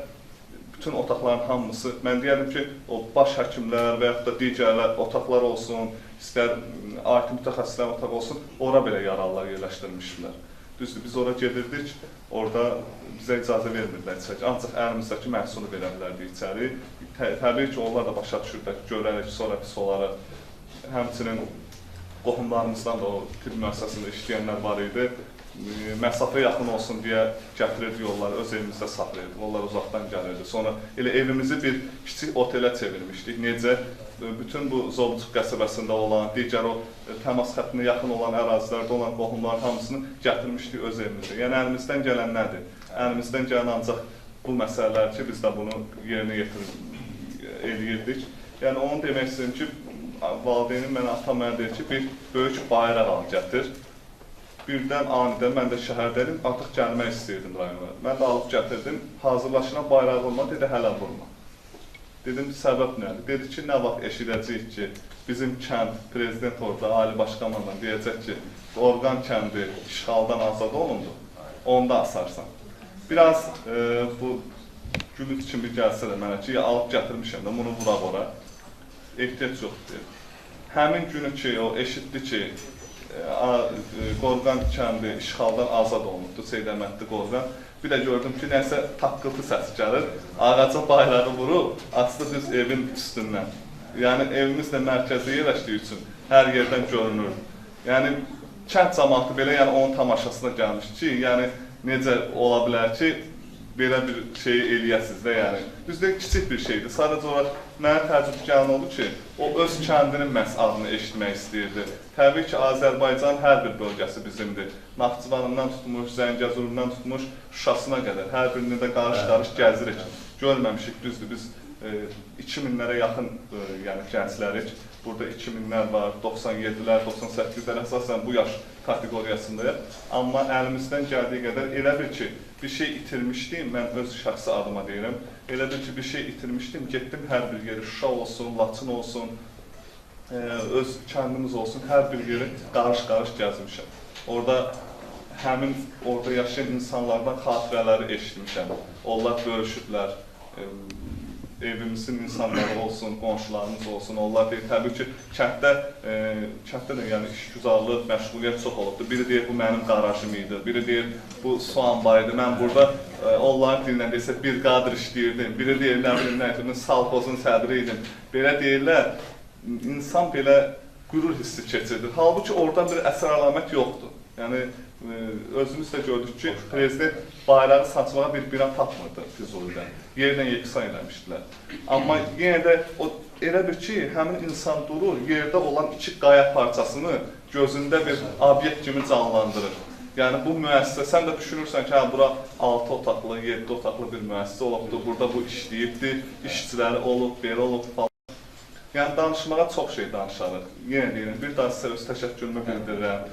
bütün otaqların hamısı, mən deyərdim ki, o baş həkimlər və yaxud da digərlər otaqlar olsun, istər aiti mütəxəssislərin otağı olsun, ora belə yaralılar yerləşdirmişdilər. Düzdür, biz ora gedirdik, orada bizə icazə vermirlər içəri, ancaq əlimizdəki məhsulu verə bilərdik içəri. Təbii ki, onlar da başa düşürdək, görərək, sonra pis olaraq. Həmçinin qohumlarımızdan da o tibb müəssisəsində işləyənlər var idi. Məsafə yaxın olsun deyə gətirirdi yolları, öz evimizdə saxlayırdı, onlar uzaqdan gəlirdi. Sonra elə evimizi bir kiçik otelə çevirmişdik. Necə? Bütün bu Zobçuq qəsəbəsində olan, digər o təmas xəttinə yaxın olan ərazilərdə olan qohumların hamısını gətirmişdik öz evimizdə. Yəni, əlimizdən gələn nədir? Əlimizdən gələn ancaq bu məsələlər ki, biz də bunu yerinə eləyirdik. Yəni, onu demək istəyirəm ki, valideynim mənə, atam mənə deyir ki, bir böyük bayraq al gətir. Birdən anidən, mən də şəhərdəydim, artıq gəlmək istəyirdim rayona. Mən də alıb gətirdim, hazırlaşılan bayrağıma dedi, hələ vurma. Dedim, səbəb nədir? Dedi ki, nə vaxt eşidəcəyik ki, bizim kənd, prezident orada, ali başqamandan deyəcək ki, Qorğan kəndi işğaldan azad olundu, onda asarsan. Biraz bu gülüt kimi gəlsə də mənə ki, alıb gətirmişəm də, bunu vuraq ora. Ehtiyac yoxdur. Həmin günü ki, o eşitdi ki, Qorğan kəndi işğaldan azad olunubdu, Seyid Əhmədli Qorğan. Bir də gördüm ki, nəsə taqqıltı səsi gəlir, ağaca bayrağı vurub, asdı düz evin üstündən. Yəni, evimiz də mərkəzdə yerləşdiyi üçün hər yerdən görünür. Yəni, kənd cəmaatı belə, yəni onun tamaşasına gəlmiş ki, yəni necə ola bilər ki, belə bir şey eləyəsiniz də, yəni. Düzdür, kiçik bir şeydir. Sadəcə olaraq mənə təəccüb gələn oldu ki, o öz kəndinin məhz adını eşitmək istəyirdi. Təbii ki, Azərbaycan hər bir bölgəsi bizimdir. Naxçıvanından tutmuş, Zəngəzurundan tutmuş, Şuşasına qədər. Hər birini də qarış-qarış gəzirik. Görməmişik, düzdür, biz 2000-lərə yaxın gənclərik. Burada 2000-lər var, 97-lər, 98-lər əsasən bu yaş kateqoriyasındayıq. Amma əlimizdən gəldiyi qədər elə bil ki, bir şey itirmişdim, mən öz şəxsi adıma deyirəm. Elə bil ki, bir şey itirmişdim, getdim hər bir yeri, Şuşa olsun, Laçın olsun, öz kəndimiz olsun, hər bir yeri qarış-qarış gəzmişəm. Orada həmin orada yaşayan insanlardan xatirələri eşitmişəm. Onlar bölüşüblər. evimizin insanları olsun, qonşularımız olsun, onlar deyir, təbii ki, kənddə də yəni işgüzarlıq, məşğuliyyət çox olubdur. Biri deyir, bu mənim qarajım idi, biri deyir, bu soğan baydı, mən burada onların dilindən deyirsə, bir qadır işləyirdim, biri deyir, nə bilim, salxozun sədri idim. Belə deyirlər, insan belə qürur hissi keçirdir. Halbuki oradan bir əsər əlamət yoxdur. Yəni, özümüz də gördük ki, prezident bayrağı saçmağa bir bina tapmırdı Füzulidən. Yerlə yeksan eləmişdilər. Amma yenə də elə bir ki, həmin insan durur, yerdə olan 2 qaya parçasını gözündə bir obyekt kimi canlandırır. Yəni, bu müəssisə, sən də düşünürsən ki, bura 6 otaqlı, 7 otaqlı bir müəssisə olubdur, burada bu işləyibdir, işçiləri olub, belə olub falan. Yəni, danışmağa çox şey danışarıq. Yenə deyirəm, bir daha sizə öz təşəkkürümü bildirirəm,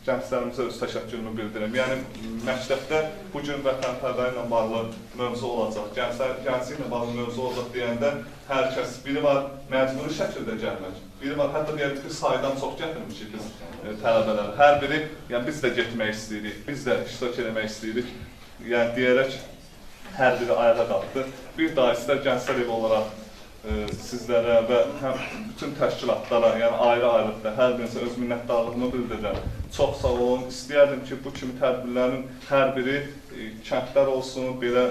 gənclərimizə öz təşəkkürümü bildirirəm. Yəni, məktəbdə bugün vətənpərvəri ilə bağlı mövzu olacaq, gənclik ilə bağlı mövzu olacaq deyəndə hər kəs, biri var məcburi şəkildə gəlmək, biri var, hətta deyərik ki, saydan çox gətirmişik biz tələbələri. Hər biri, yəni biz də getmək istəyirik, biz də iştirak eləmək istəyirik, yəni deyərək hər biri ayağa qalxdı. Bir daha istər gənclər evi olaraq sizlərə və həm bütün təşkilatlara, yəni ayrı-ayrılıqda hər birinizə öz minnətdarlığımı bildirirəm. Çox sağ olun. İstəyərdim ki, bu kimi tədbirlərin hər biri kəndlər olsun, belə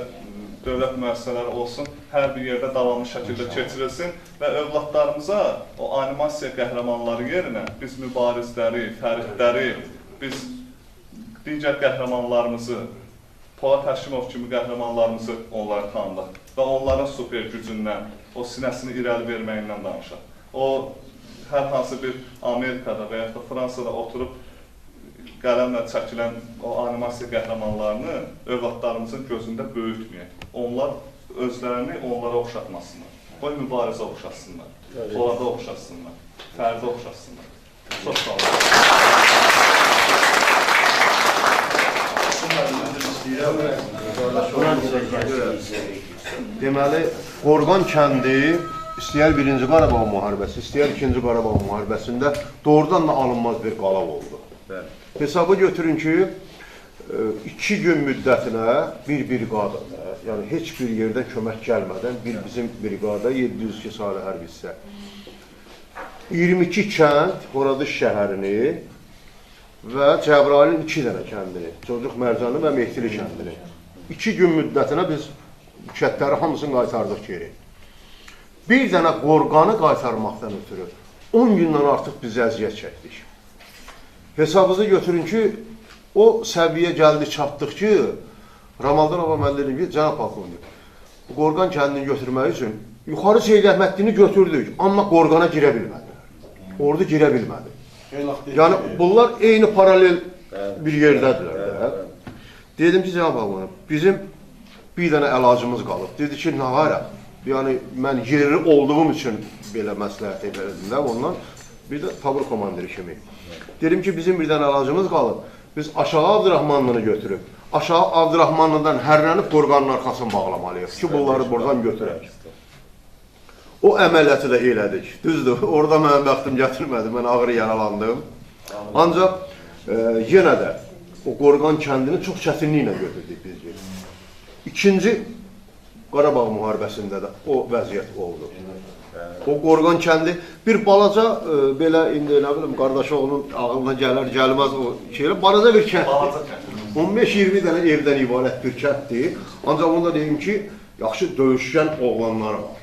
dövlət müəssisələri olsun, hər bir yerdə davamlı şəkildə keçirilsin və övladlarımıza o animasiya qəhrəmanları yerinə biz mübarizləri, fəridləri, biz digər qəhrəmanlarımızı, Polad Həşimov kimi qəhrəmanlarımızı onlara tanıdıq və onların super gücündən, o sinəsini irəli verməyindən danışaq. O, hər hansı bir Amerikada və yaxud da Fransada oturub qələmlə çəkilən o animasiya qəhrəmanlarını övladlarımızın gözündə böyütməyək. Onlar özlərini onlara oxşatmasınlar. Qoy mübarizə oxşatsınlar, Polada oxşatsınlar, Fərdə oxşatsınlar. Çox sağ Deməli, Qorqan kəndi istəyər 1-ci Qarabağ müharibəsi, istəyər 2-ci Qarabağ müharibəsində doğrudan da alınmaz bir qalab oldu. Hesabı götürün ki, 2 gün müddətinə bir briqada, yəni heç bir yerdən kömək gəlmədən bizim briqada 702 saylı hərbi hissə, 22 kənd, Horadiş şəhərini və Cəbrayılın 2 dənə kəndini, Cocuq Mərcanı və Mehdili kəndini 2 gün müddətinə biz kəndləri hamısını qaytardıq geri. Bir dənə Qorqanı qaytarmaqdan ötürü 10 gündən artıq biz əziyyət çəkdik. Hesabınızı götürün ki, o səviyyə gəldi, çatdıq ki, Ramaldan Ağa mən dedim ki, cənab polkovnik, Qorqan kəndini götürmək üçün yuxarı Seyid Əhməddini götürdük, amma Qorqana girə bilmədilər. Orada girə bilmədi. Yəni, bunlar eyni paralel bir yerdədirlər. Dedim ki, cənab polkovnik, bizim bir dənə əlacımız qalıb. Dedi ki, nə var? Yəni, mən yerli olduğum üçün belə məsləhət edildim də ondan. Bir də tabur komandiri kimi. Dedim ki, bizim bir dənə əlacımız qalıb. Biz aşağı Abdurrahmanlını götürüb, aşağı Abdurrahmanlıdan hərlənib Qorqanın arxasını bağlamalıyıq ki, bunları buradan götürək. O əməliyyatı da elədik. Düzdür, orada mənim bəxtim gətirmədi, mən ağır yaralandım. Ancaq yenə də o Qorqan kəndini çox çətinliklə götürdük biz geri. 2-ci Qarabağ müharibəsində də o vəziyyət oldu. O Qorqan kəndi bir balaca, belə indi nə bilim, qardaşoğlunun ağılına gələr, gəlməz o şeylə, balaca bir kənddir. 15-20 dənə evdən ibarət bir kənddir. Ancaq onu da deyim ki, yaxşı döyüşkən oğlanlar var.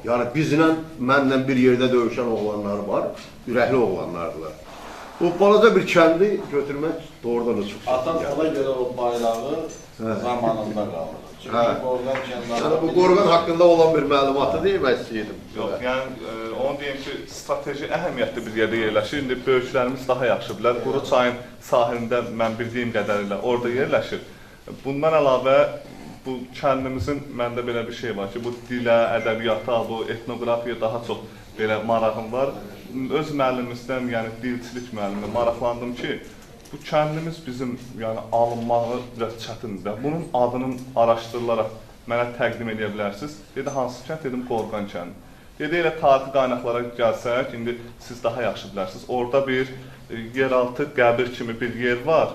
Yəni bizlə, mənlə bir yerdə döyüşən oğlanlar var, ürəkli oğlanlardılar. O balaca bir kəndi götürmək doğrudan da çox. Atan ona görə o bayrağı zamanında qaldı. Çünki Qorqan kəndləri... Bu Qorqan haqqında olan bir məlumatı demək istəyirdim. Yox, yəni onu deyim ki, strateji əhəmiyyətli bir yerdə yerləşir. İndi böyüklərimiz daha yaxşı bilər. Quru çayın sahilində mən bildiyim qədərilə orada yerləşir. Bundan əlavə, bu kəndimizin, məndə belə bir şey var ki, bu dilə, ədəbiyyata, bu etnografiya daha çox belə marağım var. Öz müəllimimizdən, yəni dilçilik müəllimi maraqlandım ki, bu kəndimiz bizim alınmağı biraz çətindir. Bunun adının araşdırılaraq mənə təqdim edə bilərsiniz. Dedi, hansı kənd? Dedim, Qorqan kəndi. Dedi, elə tarixi qaynaqlara gəlsək, indi siz daha yaxşı bilərsiniz. Orada bir yeraltı qəbir kimi bir yer var.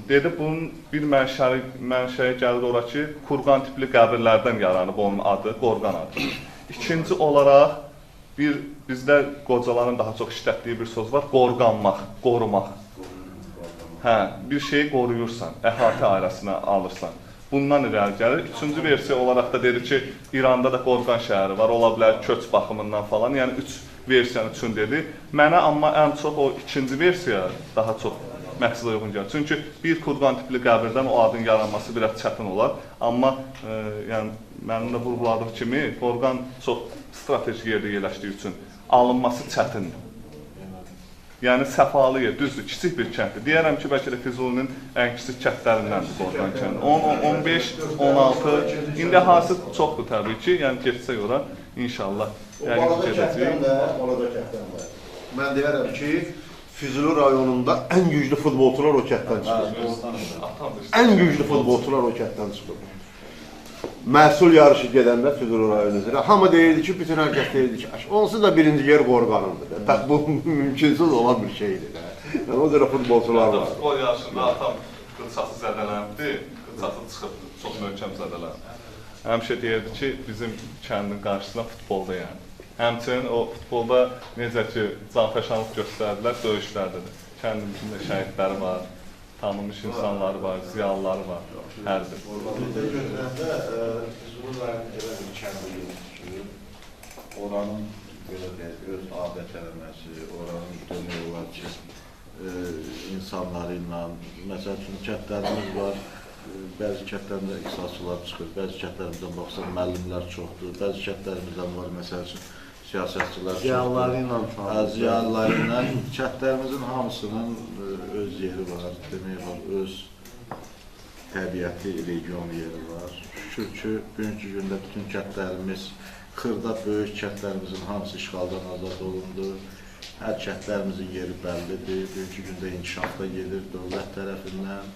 Dedi, bunun bir mənşəyi gəlir ora ki, kurqan tipli qəbirlərdən yaranıb onun adı, Qorqan adı. İkinci olaraq, bizdə qocaların daha çox işlətdiyi bir söz var, qorqanmaq, qorumaq. Hə, bir şeyi qoruyursan, əhatə airəsinə alırsan. Bundan irəli gəlir. Üçüncü versiya olaraq da dedi ki, İranda da Qorqan şəhəri var, ola bilər köç baxımından falan, yəni 3 versiyanın üçün dedi. Mənə amma ən çox o ikinci versiya daha çox məqsədə uyğun gəlir. Çünki bir kurqan tipli qəbirdən o adın yaranması biraz çətin olar. Amma yəni, mənim də vurguladığım kimi, Qorqan çox strateji yerdə yerləşdiyi üçün alınması çətindir. Yəni, səfalı yer, düzdür, kiçik bir kənddir. Deyərəm ki, bəlkə də Füzulinin ən kiçik kəndlərindəndir Qorqan kəndi. 10, 15, 16, indi hası çoxdur təbii ki, yəni geçsək ora, inşallah. Balaca kənddən də. Mən deyərəm ki, Füzuli rayonunda ən güclü futbolçular o kənddən çıxır. Ən güclü futbolçular o kənddən çıxır. Məhsul yarışı gedəndə Füzuli rayonu üzrə, hamı deyirdi ki, bütün hər kəs deyirdi ki, onsuz da birinci yer Qorqanındır. Bu mümkünsüz olan bir şeydir. Yəni, o cürə futbolçular var. Futbol yarışında atam qılçası zədələnibdi, qılçası çıxıb, çox möhkəm zədələnib. Həmişə deyirdi ki, bizim kəndin qarşısına futbolda yəni. Həmçinin o futbolda necə ki, canfəşanlıq göstərdilər, döyüşlərdə də. Kəndimizin də şəhidləri var, tanınmış insanları var, ziyalıları var, hər bir. Bizdə gözləndə Füzuli rayonu elə bir kəndimiz ki, oranın belə deyək, öz adət-ənənəsi, oranın demək olar ki, insanları ilə, məsəl üçün kəndlərimiz var, bəzi kəndlərində ixtisasçılar çıxır, bəzi kəndlərimizdən baxsan müəllimlər çoxdur, bəzi kəndlərimizdən var, məsəl üçün siyasətçilər çoxdur. Ziyalıları ilə kəndlərimizin hamısının öz yeri var, demək var, öz təbiəti, region yeri var. Şükür ki, bugünkü gündə bütün kəndlərimiz, xırda böyük kəndlərimizin hamısı işğaldan azad olundu. Hər kəndlərimizin yeri bəllidir, bugünkü gündə inkişafda gedir dövlət tərəfindən.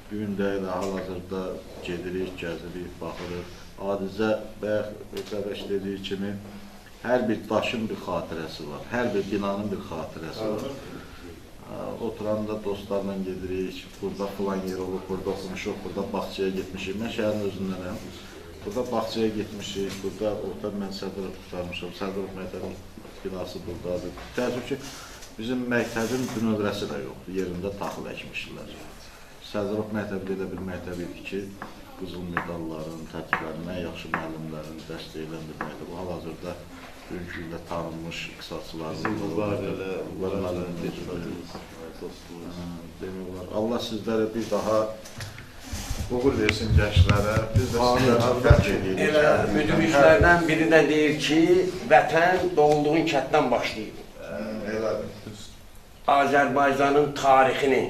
Bugün də elə hal-hazırda gedirik, gəzirik, baxırıq. Adicə Bəbəş dediyi kimi, hər bir daşın bir xatirəsi var, hər bir binanın bir xatirəsi var. Oturanda dostlarla gedirik, burada filan yer olub, burada oxumuşuq, burada bağçaya getmişik. Mən şəhərin özündənəm. Burada bağçaya getmişik, burada mən Sədrov tutarmışam, Sədrov məktəbin binası buradadır. Təəssüf ki, bizim məktəbin bünövrəsi də yoxdur, yerində taxıl əkmişlər. Sədrov məktəbi elə bir məktəb idi ki, qızıl medalların, tədbirlərin, ən yaxşı müəllimlərin dəstəkləyən bir məktəb. Bu hal-hazırda bugünkü gündə tanınmış iqtisadçılarımız var. Allah sizlərə bir daha uğur versin gənclərə. Biz də sizlərə fərq edirik. Elə müdürlüklərdən biri də deyir ki, vətən doğulduğun kənddən başlayıb. Azərbaycanın tarixini,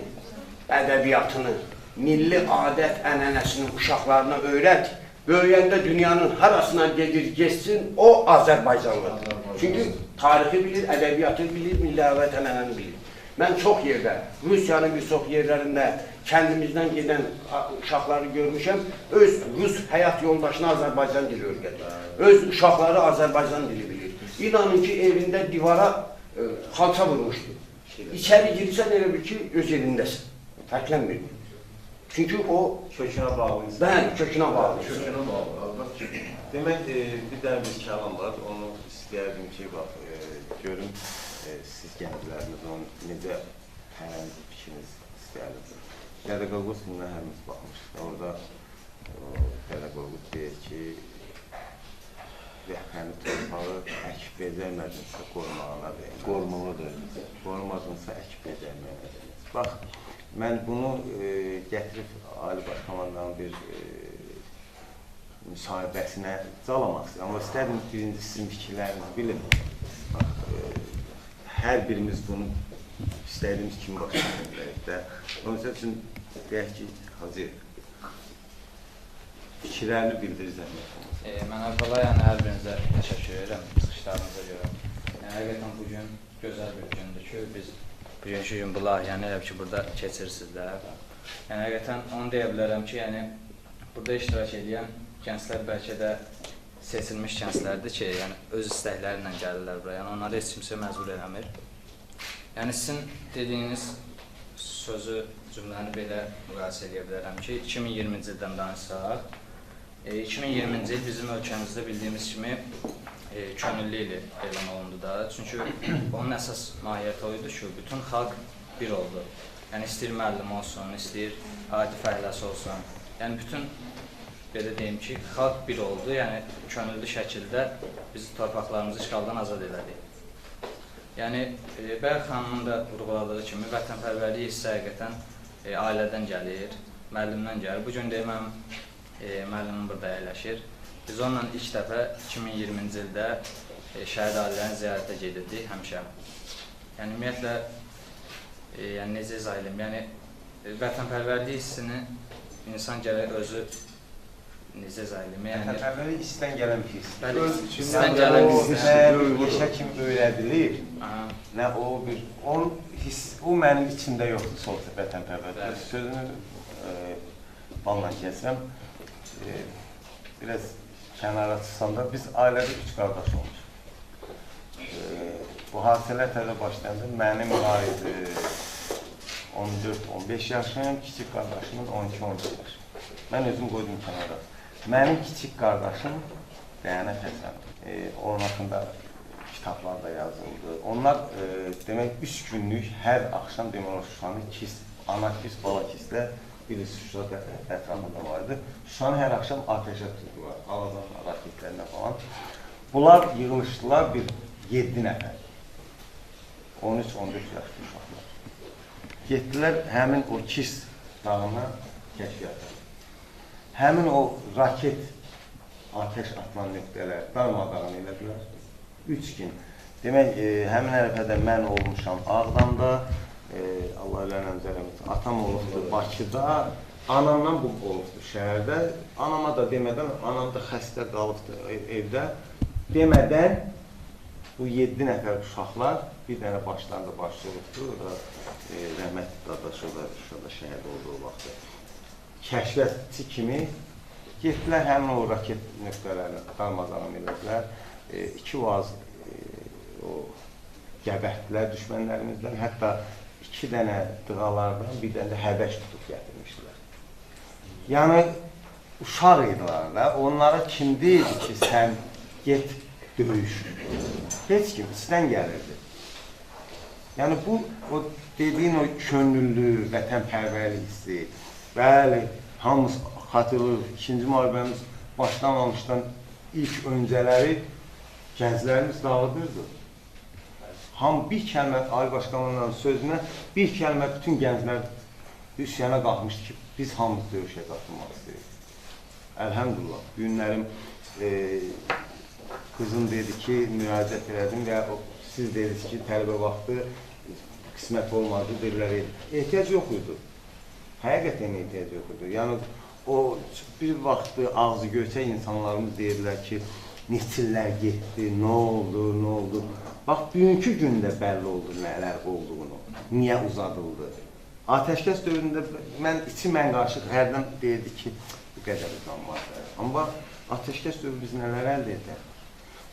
ədəbiyyatını, milli adət-ənənəsini uşaqlarına öyrət. Böyüyəndə dünyanın harasına gedir, geçsin, o Azərbaycanlıdır. Çünki tarixi bilir, ədəbiyyatı bilir, milli adət-ənənəni bilir. Mən çox yerdə, Rusiyanın bir çox yerlərində kəndimizdən gedən uşaqları görmüşəm, öz Rus həyat yoldaşına Azərbaycan dili öyrədir. Öz uşaqları Azərbaycan dili bilir. İnanın ki, evində divara xalça vurmuşdur. İçəri girirsən elə bir ki, öz elindəsin. Fərqlənmir. Çünki o kökünə bağlı. Bəli, kökünə bağlı. Kökünə bağlı. Demək, bir dənə bir kəlam var, onu istəyərdim ki, bax, görüm siz gəncləriniz onu necə hərəniz fikriniz istəyərdim. Pedaqoquz gününə hərimiz baxmışıq. Orada pedaqoquz deyir ki, vətəni torpağı əkib becərmədinsə qorumağına deyil. Qormalıdır. Qorumadınsa əkib becərmədinsə. Bax, mən bunu gətirib Ali Baş Komandanın bir müsahibəsinə calamaq istəyirəm. Amma istədim birinci sizin fikirlərinizi bilin. Hər birimiz bunu istədiyimiz kimi başa bilərik də. Onun üçün deyək ki, Hacı, fikirlərini bildirirsən. Mən əvvəla hər birinizə təşəkkür edirəm çıxışlarınıza görə. Həqiqətən bugün gözəl bir gündür ki, biz bugünkü gün bu layihəni elə ki, burada keçirsizlər. Həqiqətən onu deyə bilərəm ki, burada iştirak edən gənclər bəlkə də seçilmiş gənclərdir ki, öz istəkləri ilə gəlirlər buraya. Onları heç kimsə məcbur eləmir. Sizin dediyiniz sözü cümləni belə müqayisə edə bilərəm ki, 2020-ci ildən danışsaq, 2020-ci il bizim ölkəmizdə bildiyimiz kimi könüllü ili elan olundu da. Çünki onun əsas mahiyyəti o idi ki, bütün xalq bir oldu. Yəni, istəyir müəllim olsun, istəyir adi fəhləsi olsun. Yəni, bütün, belə deyim ki, xalq bir oldu. Yəni, könüllü şəkildə biz torpaqlarımızı işğaldan azad elədik. Yəni, Bəyək xanımın da vurğuladığı kimi, vətənpərvərlik hissə həqiqətən ailədən gəlir, müəllimdən gəlir. Bugün deyim, mənim müəllimim burada əyləşir. Biz onunla ilk dəfə 2020-ci ildə şəhid ailələrini ziyarətə gedirdik həmişə. Yəni, ümumiyyətlə, necə izah edeyim, yəni, vətənpərvərlik hissini insan gərək özü necə izah edeyim, yəni... Vətənpərvərlik hissdən gələn bir hiss. Bəli, hissdən gələn bir hiss. Nə yaşa kimi öyrədilir, nə o bir... O mənim içimdə yoxdur, soğuk vətənpərvərlik. Sözünü balla kəsəm, biraz kənara çıxsam da, biz ailədə 3 qardaş olmuşuq. Bu hadisələr təzə başlandı. Mənim aid 14-15 yaşım, kiçik qardaşımın 12-13 yaş. Mən özüm qoydum kənara. Mənim kiçik qardaşım Dəyanət Həsən, onun haqqında kitablar da yazıldı. Onlar demək 3 günlük hər axşam demək o Şuşanın ana kis, bala kislə birisi Şuşada ətrafında vardı. Şuşanı hər axşam ateşə tutdular, aladan raketlərlə falan. Bunlar yığılışdılar bir 7 nəfər, 13-14 yaşlı uşaqlar. Getdilər həmin o kis dağına kəşfiyyata. Həmin o raket ateş atılan nöqtələr darmadağın elədilər. 3 gün. Demək, həmin ərəfədə mən olmuşam Ağdamda, Allah eləmə, atam olubdur Bakıda, anamdan bu olubdur şəhərdə. Anama da demədən, anam da xəstə qalıbdır evdə. Demədən bu 7 nəfər uşaqlar, bir dənə başlarında başlı olubdur, rəhmətli Dadaşov da Şuşada şəhid olduğu vaxtı. Kəşfiyyatçı kimi getdilər, həmin o raket nöqtələrini darmadağın elədilər. 2 vaz gəbətdilər düşmənlərimizdən, hətta 2 dənə dığalardan bir dənə də həbəş tutub gətirmişdilər. Yəni, uşaq idilər da, onlara kim deyildi ki, sən get döyüş. Heç kim, sizdən gəlirdi. Yəni, bu, o dediyin o könüllü, vətənpərvərlik hissi, bəli, hamımız xatırlıq, 2-ci müharibəmiz başlamamışdan ilk öncələri gənclərimiz dağıdırdı. Ham bir kəlmə, Ali Başkanlığının sözünə bir kəlmə bütün gənclər üsyana qalxmışdı ki, biz hamımız döyüşə qatılmaq istəyirik. Əlhəmdülillah, günlərim qızım dedi ki, müraciət elədim və siz dediniz ki, tələbə vaxtı qismət olmadı, dedilər, ehtiyac yox idi. Həqiqətən ehtiyac yox idi. Yəni, o bir vaxtı ağzı göçək insanlarımız deyirlər ki, neçillər getdi, nə oldu, nə oldu. Bax, bugünkü gündə bəlli oldu nələr olduğunu, niyə uzadıldı. Ateşkəs dövründə mən qarşı hərdən deyirdi ki, bu qədər uzanmazdı. Amma ateşkəs dövrü biz nələr əldə edək?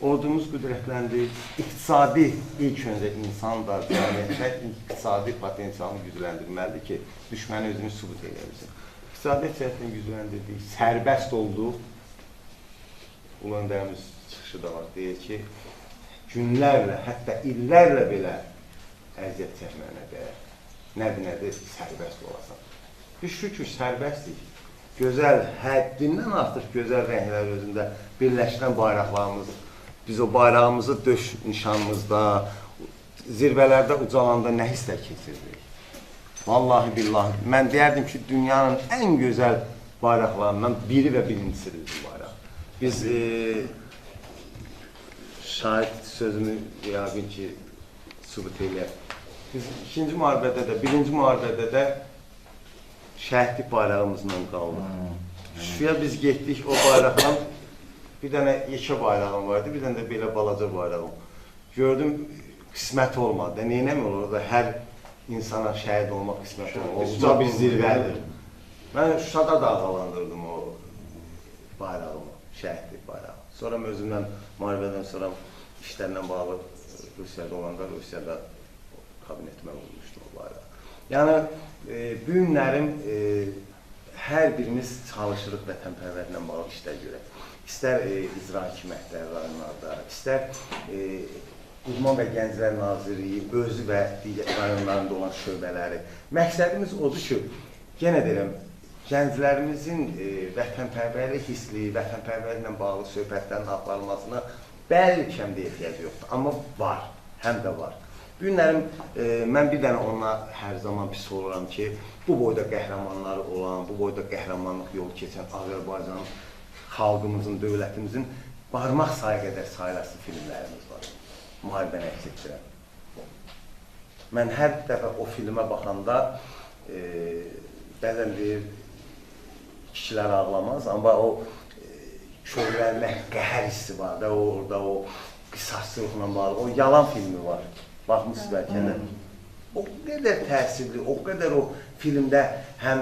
Ordumuz qüdrətləndi, iqtisadi ilk öncə insan da, iqtisadi potensialını gücləndirməlidir ki, düşməni özünü sübut edə İqtisadi cəhətdən gücləndirdik, sərbəst olduq. Ulu öndərimiz çıxışı da var, deyir ki, günlərlə, hətta illərlə belə əziyyət çəkməyənə dəyər. Nədir, sərbəst olasan. Biz şükür sərbəstdik. Gözəl, həddindən artıq gözəl rənglər özündə birləşdirən bayraqlarımız, biz o bayrağımızı döş nişanımızda, zirvələrdə ucalanda nə hisslər keçirdik? Vallahi billahi, mən deyərdim ki, dünyanın ən gözəl bayraqlarından biri və birincisidir bu bayraq. Biz şahid sözümü yəqin ki, sübut eləyək. Biz 2-ci müharibədə də, 1-ci müharibədə də şəhidlik bayrağımızla qaldıq. Şuşaya biz getdik, o bayraqdan bir dənə yekə bayrağım vardı, bir dənə də belə balaca bayrağım. Gördüm, qismət olmadı. Neynəmi olur da hər insana şəhid olmaq qismət olmadı. Uca bir zirvədir. Mən Şuşada dağalandırdım o bayrağımı, şəhidlik bayrağı. Sonra özümdən, müharibədən sonra işlərlə bağlı Rusiyada olanda, Rusiyada kabinetimə olmuşdu o bayraq. Yəni, bu günlərim hər birimiz çalışırıq vətənpərvərliklə bağlı işlər görək. İstər icra hakimiyyətləri rayonlarda, istər İdman və Gənclər Nazirliyi, özü və digər rayonlarında olan şöbələri. Məqsədimiz odur ki, yenə deyirəm, gənclərimizin vətənpərvərlik hissli, vətənpərvərliklə bağlı söhbətlərin aparılmasına bəlkə ehtiyac yoxdur, amma var, həm də var. Bu günlərim, mən bir dənə ona hər zaman pis oluram ki, bu boyda qəhrəmanları olan, bu boyda qəhrəmanlıq yolu keçən Azərbaycan xalqımızın, dövlətimizin barmaq sayı qədər sayılasız filmlərimiz var. Müharibəni əks etdirəm. Mən hər dəfə o filmə baxanda bəzən deyir, kişilər ağlamaz, amma o körlənmək, qəhər hissi var da, orada o qisasçılıqla bağlı, o yalan filmi var. Baxmışsınız bəlkə də. O qədər təsirli, o qədər o filmdə həm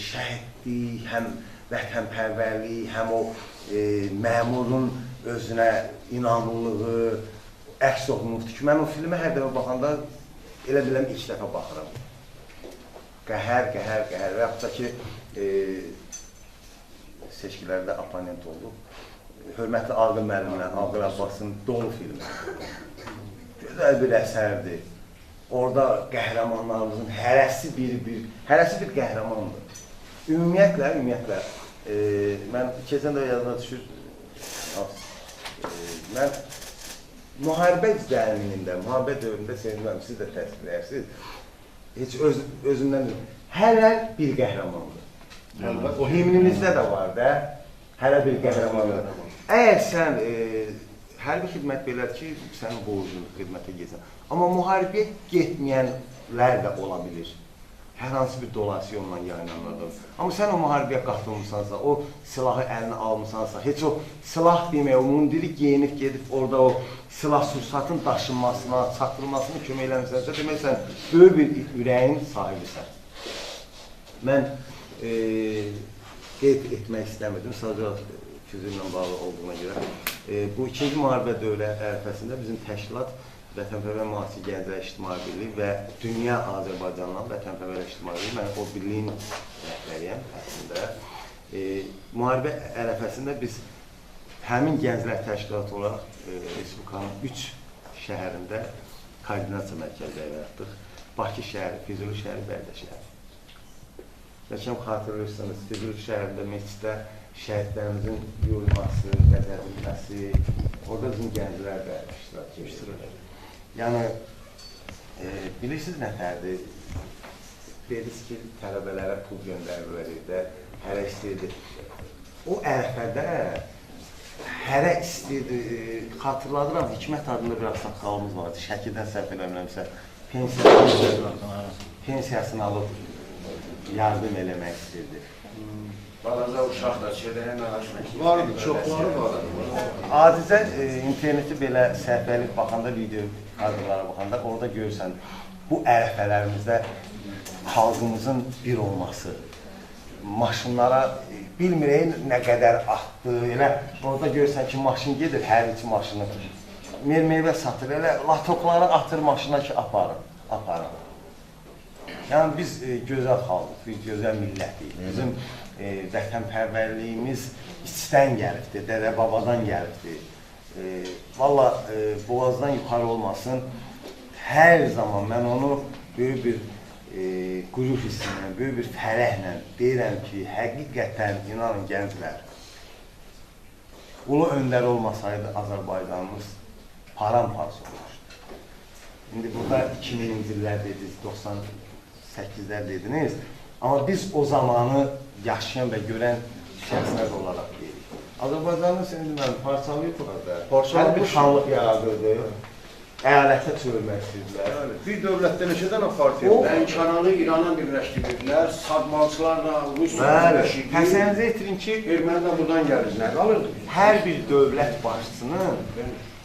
şəhidlik, həm vətənpərvərlik, həm o məmurun özünə inanlılığı əks olunubdur ki, mən o filmə hər dəfə baxanda elə biləm ilk dəfə baxıram. Qəhər və yaxud da ki, seçkilərdə oponent olub. Hörmətli Aqil müəllimlə, Aqil Abbasın Dolu filmi. Gözəl bir əsərdir. Orada qəhrəmanlarımızın hərəsi bir qəhrəmandır. Ümumiyyətlə, mən keçən də yadına düşür, mən müharibə izləyimində, müharibə dövründə sevinməm, siz də təsvir edirsiniz, heç özümdən hələ bir qəhrəmandır. O himninizdə də var da, hələ bir qəhrəmandır. Əgər sən hərbi xidmət belədir ki, sənin borcun xidmətə gedən. Amma müharibəyə getməyənlər də ola bilir. Hər hansı bir dolayısı yolla yayınlanırdır. Amma sən o müharibəyə qatılmışsansa, o silahı əlinə almışsansa, heç o silah demək, o mundiri geyinib gedib orada o silah sursatın daşınmasına, çatdırılmasına kömək eləmişsənsə, demək sən böyük bir ürəyin sahibisən. Mən qeyd etmək istəmirdim, sadəcə füzullə bağlı olduğuna görə. Bu ikinci müharibə dövlət ərəfəsində bizim təşkilat Vətənpərvər Mühafizə Gənclər İctimai Birliyi və Dünya Azərbaycandan Vətənpərvər İctimai Birliyi, mən o birliyin rəhbəriyəm əslində. Müharibə ərəfəsində biz həmin gənclər təşkilatı olaraq Respublikanın 3 şəhərində koordinasiya mərkəzləri yaratdıq. Bakı şəhəri, Füzuli şəhəri, Bərdə şəhəri. Bəlkə xatırlayırsınız, Füzuli şəhərində məsciddə şəhidlərimizin yuyulması, qəzədilməsi, orada bizim gənclər də iştirak edir. Yəni, bilirsiniz nətərdir? Dediniz ki, tələbələrə pul göndərilir də, hərə istəyirdi. O ərəfədə hərə istəyirdi, xatırladıram, Hikmət adında bir axsaqqalımız vardı, Şəkidən səhv eləmirəmsə, pensiyasını alıb yardım eləmək istəyirdi. Balaca uşaq da çevrəyə məlaşmək. Vardı, çoxları var. Adicə interneti belə səhvəlik baxanda, video kadrlara baxanda orada görürsən bu ərəfələrimizdə xalqımızın bir olması, maşınlara bilmirək nə qədər atdı, elə orada görürsən ki, maşın gedir, hər iki maşını meyvə satır, elə latokları atır maşına ki, aparın. Yəni biz gözəl xalqıq, biz gözəl millətik. Bizim vətənpərvərliyimiz içdən gəlibdir, dədə-babadan gəlibdir. Valla boğazdan yuxarı olmasın, hər zaman mən onu böyük bir qürur hissinlə, böyük bir fərəhlə deyirəm ki, həqiqətən inanın gənclər, ulu öndər olmasaydı Azərbaycanımız paramparça olmuşdu. İndi burada 2000-ci illər dediniz, 98-lər dediniz, amma biz o zamanı yaşayan və görən şəxslər olaraq deyirik. Azərbaycanın seni parçalayıb burada. Hər bir xanlıq yaradırdı. Əyalətə çölmək istəyirlər. Bir dövlətdə neçə dənə partiya var? Lənkəranı İrana birləşdirdilər, sadmalçılarla Rus birləşdirdi. Təsəvvür etirin ki, erməni də buradan gəlir, nə qalırdı? Hər bir dövlət başçısının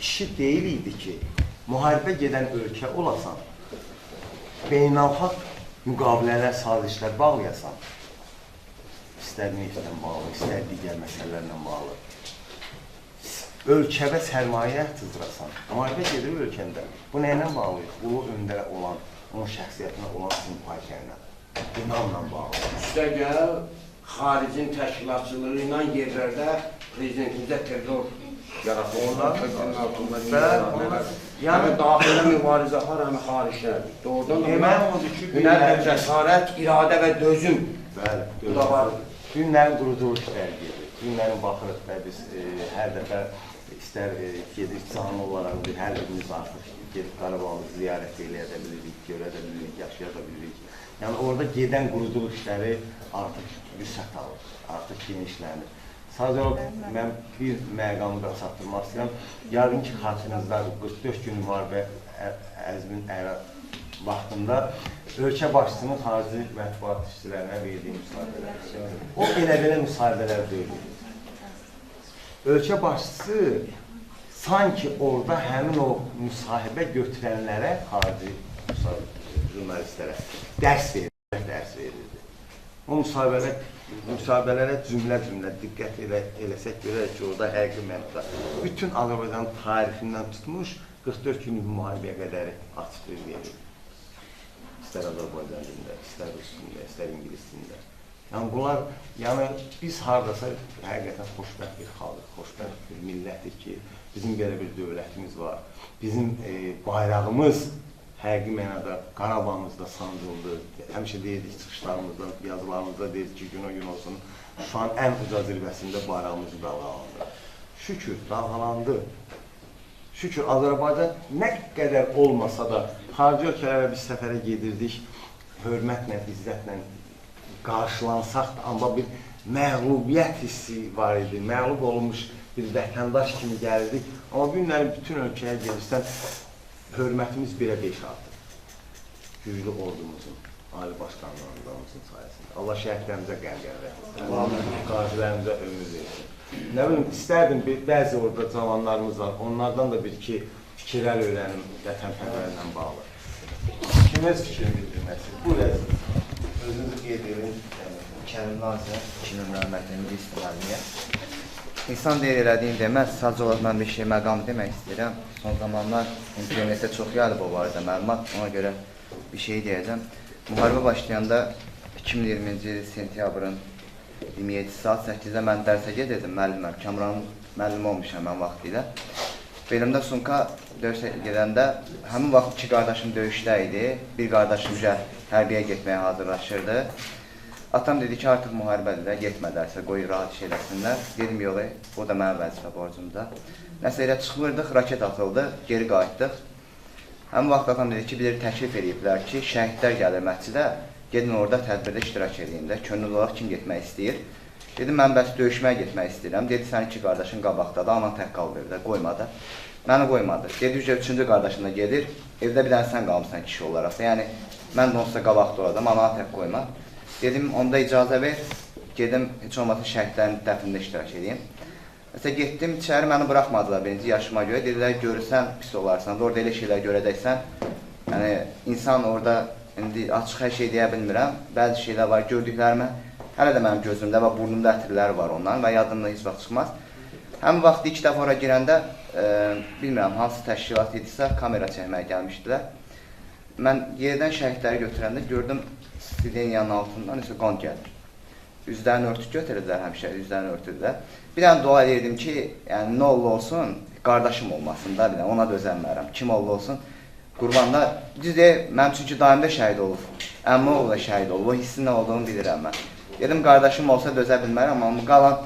işi deyil idi ki, müharibə gedən ölkə olasan, beynəlxalq müqavilələr, sazişlər bağlayasan, istər neftdən bağlı, istər digər məsələlərlə bağlı. ölkədə sərmayə cızdırasan. Müharibə gedir ölkəndə. Bu nə ilə bağlı? Ulu öndərə olan, onun şəxsiyyətinə olan simpatiya ilə, inamla bağlı. Üstəgəl, xaricin təşkilatçılığı ilə yerlərdə prezidentimizə terror yaratılır. Yəni, daxilə mübarizə var, həm xaricdə. Doğrudan hünər, cəsarət, iradə və dözüm. Bəli, dözüm. Günlərin quruduluş dərgidir. Günlərin baxırıq və biz hər dəfə istər gedib canlı olaraq hər birimiz artıq gedib Qarabağlı ziyarət eləyə də bilirik, görə də bilirik, yaşaya da bilirik. Yəni, orada gedən quruduluş işləri artıq vüsət alır, artıq genişlənir. Sadəcə mən bir məqamı da çatdırmaq istəyirəm. Yarın ki, xatırınızdadır, 44 gün var və əzmin vaxtında ölkə başçısının xarici mətbuat işçilərinə verdiyi müsahibələr. O belə müsahibələr deyil. Ölkə başçısı sanki orada həmin o müsahibə götürənlərə, xarici jurnalistlərə dərs verirdi. O müsahibələrə cümlə diqqət eləsək görək ki, orada həqiqi mənada bütün Azərbaycan tarixindən tutmuş 44 günlük müharibəyə qədər açıq verir. İstər Azərbaycan dilində, istər rus dilində, istər ingilis dilində. Yəni bunlar, biz haradasa həqiqətən xoşbəxt bir xalq, xoşbəxt bir millətik ki, bizim belə bir dövlətimiz var. Bizim bayrağımız həqiqi mənada Qarabağımızda sancıldı. Həmişə deyirdik çıxışlarımızda, yazılarımızda deyirdik ki, gün o gün olsun, şu an ən uca zirvəsində bayrağımızı dalğalandı. Şükür, dalğalandı. Şükür, Azərbaycan nə qədər olmasa da, xarici ölkələrə biz səfərə gedirdik, hörmətlə, izzətlə qarşılansaq da, amma bir məğlubiyyət hissi var idi, məğlub olunmuş bir vətəndaş kimi gəlirdik. Amma günlərin bütün ölkəyə gelirsən, hörmətimiz 1-ə 5 artır. Güclü ordumuzun, Ali Başkanlarımızın sayəsində. Allah şəhidlərimizə qəlqər versin, qazilərimizə ömür versin. Nə bilim, istərdim, bəzi orada cavanlarımız var, onlardan da bir-iki fikirlər öyrənim vətənpərvərlə bağlı. Kimiz fikrini bildirməsi? Bu rəzim. Özünüzü qeyd edin. Kərim Nazir, 2 nömrə məktəbində istimaliyə. İnsan deyir elədiyim deməz, sadəcə olaraq mən bir şey məqamı demək istəyirəm. Son zamanlar internetdə çox yayılıb o barədə məlumat, ona görə bir şey deyəcəm. Müharibə başlayanda 2020-ci il sentyabrın 27 saat 8-də mən dərsə gedirdim, müəlliməm, Kamranın müəllimi olmuşam mən vaxtı ilə. Belimdə sumka döyüşə gedəndə həmin vaxt 2 qardaşım döyüşdə idi, bir qardaşım hərbiyə getməyə hazırlaşırdı. Atam dedi ki, artıq müharibədir də, getmə dərsə, qoy rahat iş eləsinlər. Dedim, yox, o da mənim vəzifə borcumda. Nəsə elə çıxmırdıq, raket atıldı, geri qayıtdıq. Həmin vaxt atam dedi ki, bir təklif ediblər ki, şəhidlər gəlir məscidə, gedin orada tədbirdə iştirak edin də, könüllü olaraq kim getmək istəyir. Dedim, mən bəs döyüşməyə getmək istəyirəm. Dedi, sən 2 qardaşın qabaqda da, anan tək qalır evdə, qoymadı. Məni qoymadı. Dedi, 3-cü qardaşın da gedir, evdə bir dənə sən qalmışsan kişi olaraq. Yəni, mən də onsa qabaqda oladım, ananı tək qoyma. Dedim, onda icazə ver, gedim, heç olmasa şəhidlərin dəfnində iştirak edeyim. Məsələn, getdim, içəri məni buraxmadılar birinci yaşıma görə. Dedilər, görürsən, pis olarsan, orada elə şeylər görəcəksən. Yəni, insan orada, indi açıq hər şey deyə bilmirəm, bəzi şeylər var, gördüklərimə, hələ də mənim gözümdə və burnumda ətirlər var ondan və yadımda heç vaxt çıxmaz. Həmin vaxt ilk dəfə ora girəndə, bilmirəm, hansı təşkilat idisə, kamera çəkməyə gəlmişdilər. Mən yerdən şəhidləri götürəndə gördüm, Sideniyanın altından isə qan gəlir. Üzlərini örtük götürürlər həmişə, üzlərini örtürürlər. Bir dənə dua edirdim ki, yəni nə olsun, qardaşım olmasın da, ona da özəlmərəm. Kim olsun, qurbanlar, düz deyir, mənim çünki daimdə şəhid olub. Əmmi oğlu da şəhid olub, o hissin nə olduğunu bilirəm mən. Dedim, qardaşım olsa dözə bilmərəm, amma qalan,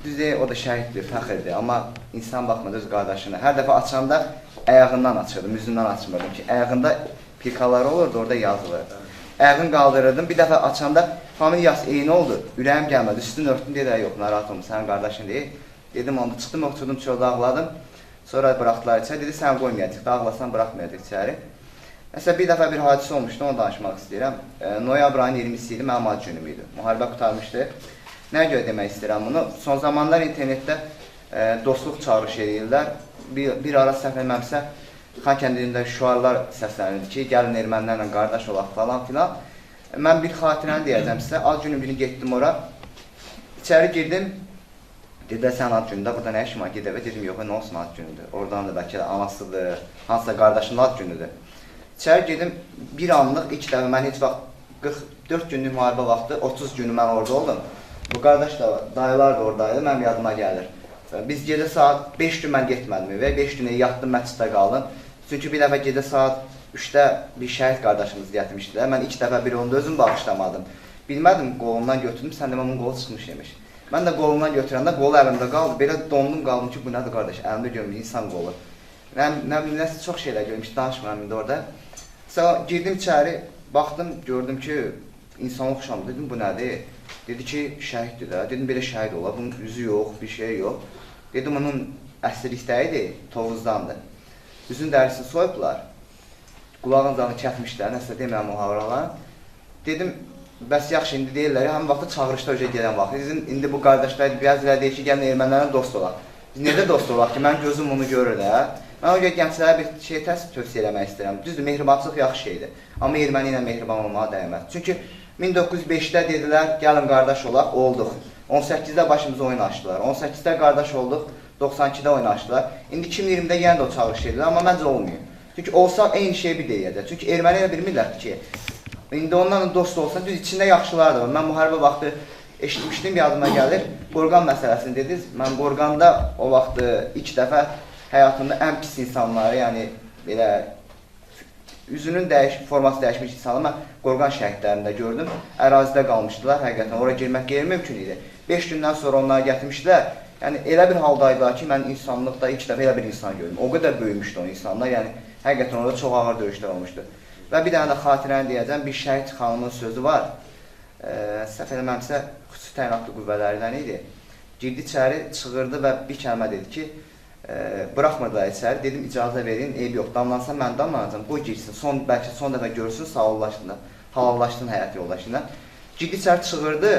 düz deyir, o da şəhiddir, fəxirdir. Amma insan baxmadı öz qardaşına. Hər dəfə açanda əyağından açırdım, üzündən açmırdım ki, əyağında pikaları olurdu, orada yazılırdı. Əyağını qaldırırdım, bir dəfə açanda familiyası eyni oldu, ürəyim gəlmədi, üstünü örtdüm, deyir, yox, narahat olma, sənin qardaşın deyil. Dedim, onda çıxdım, oturdum, çöldə ağladım, sonra buraxdılar içəri, dedi, sən qoymayacaq, da ağlasan, buraxmayacaq içəri. Məsələn, bir dəfə bir hadisə olmuşdu, onu danışmaq istəyirəm. Noyabr ayının 20-si idi, mənim ad günüm idi, müharibə qutarmışdı. Nə görə demək istəyirəm bunu? Son zamanlar internetdə dostluq çağırış edirlər, bir ara səhv etməmsə, Xankəndində şüarlar səslənirdi ki, gəlin ermənilərlə qardaş olaq falan filan. Mən bir xatirəni deyəcəm sizə, az günün birini getdim ora, içəri girdim, Dedilər, sən ad günündə burada nə işin var? Gedəvə dedim, yox, nə olsun ad günüdür. Oradan da bəlkə də anasıdır, hansısa qardaşının ad günüdür. İçəri gedim, bir anlıq ilk dəfə mən heç vaxt 44 günlük müharibə vaxtı, 30 günü mən orada oldum. Bu qardaş da, dayılar da oradaydı, mənim yadıma gəlir. Biz gecə saat 5 gün mən getmədim və 5 günə yatdım, məsciddə qaldım. Çünki bir dəfə gecə saat 3-də bir şəhid qardaşımız gətirmişdilər. Mən ilk dəfə bir onu da özüm bağışlamadım. Bilmədim, qolumdan götürdüm, sən demə onun qolu çıxmış yemiş. Mən də qolumdan götürəndə qolu əlimdə qaldı. Belə dondum qaldım ki, bu nədir qardaş? Əlimdə görmüş insan qolu. Nəsə çox şeylər görmüş, danışmıram indi orada. Sonra girdim içəri, baxdım, gördüm ki, insan oxşamdı. Dedim, bu nədir? Dedi ki, şəhiddir də. Dedim, belə şəhid olar. Bunun üzü yox, bir şey yox. Dedim, onun əsirlikdəydi, Tovuzdandır. Üzün dərisini soyublar. Qulağın canı kətmişlər, nəsə deməyəm o havralar. Dedim, bəs yaxşı, indi deyirlər, həmin vaxtı çağırışda öcə gələn vaxt. Dedim, indi bu qardaşlar bəziləri deyir ki, gəlin ermənilərlə dost olaq. Biz necə dost olaq ki, mən gözüm bunu görür də. Mən o görə gənclərə bir şey tövsiyə eləmək istəyirəm. Düzdür, mehribançılıq yaxşı şeydir. Amma erməni ilə mehriban olmağa dəyməz. Çünki 1905-də dedilər, gəlin qardaş olaq, olduq. 18-də başımıza oyun açdılar. 18-də qardaş olduq, 92-də oyun açdılar. İndi 2020-də yenə də o çağırış edirlər, amma məncə olmuyor. Çünki olsa eyni şey bir deyəcək. Çünki erməni ilə bir millətdir ki, indi onlarla dost olsan, düz içində yaxşılar da var. Mən müharibə vaxtı eşitmişdim, yadıma gəlir. Qorqan məsələsini dediniz. Mən Qorqanda o vaxtı ilk dəfə həyatımda ən pis insanları, yəni belə üzünün forması dəyişmiş insanları mən Qorqan şəhidlərində gördüm. Ərazidə qalmışdılar, həqiqətən ora girmək qeyri-mümkün idi. 5 gündən sonra onları gətirmişdilər. Yəni elə bir haldaydılar ki, mən insanlıqda ilk dəfə elə bir insan gördüm. O qədər böyümüşdü o insanlar, yəni həqiqətən orada çox ağır döyüşlər olmuşdu. Və bir dənə də xatirəni deyəcəm, bir şəhid xanımın sözü var. Səhv eləməmsə, xüsusi təyinatlı qüvvələrdən idi. Girdi içəri, çığırdı və bir kəlmə dedi ki, buraxmırdılar içəri, dedim icazə verin, eyb yox, damlansam mən damlanacam, qoy girsin, bəlkə son dəfə görsün, halallaşdın həyat yoldaşından. Girdi içəri, çığırdı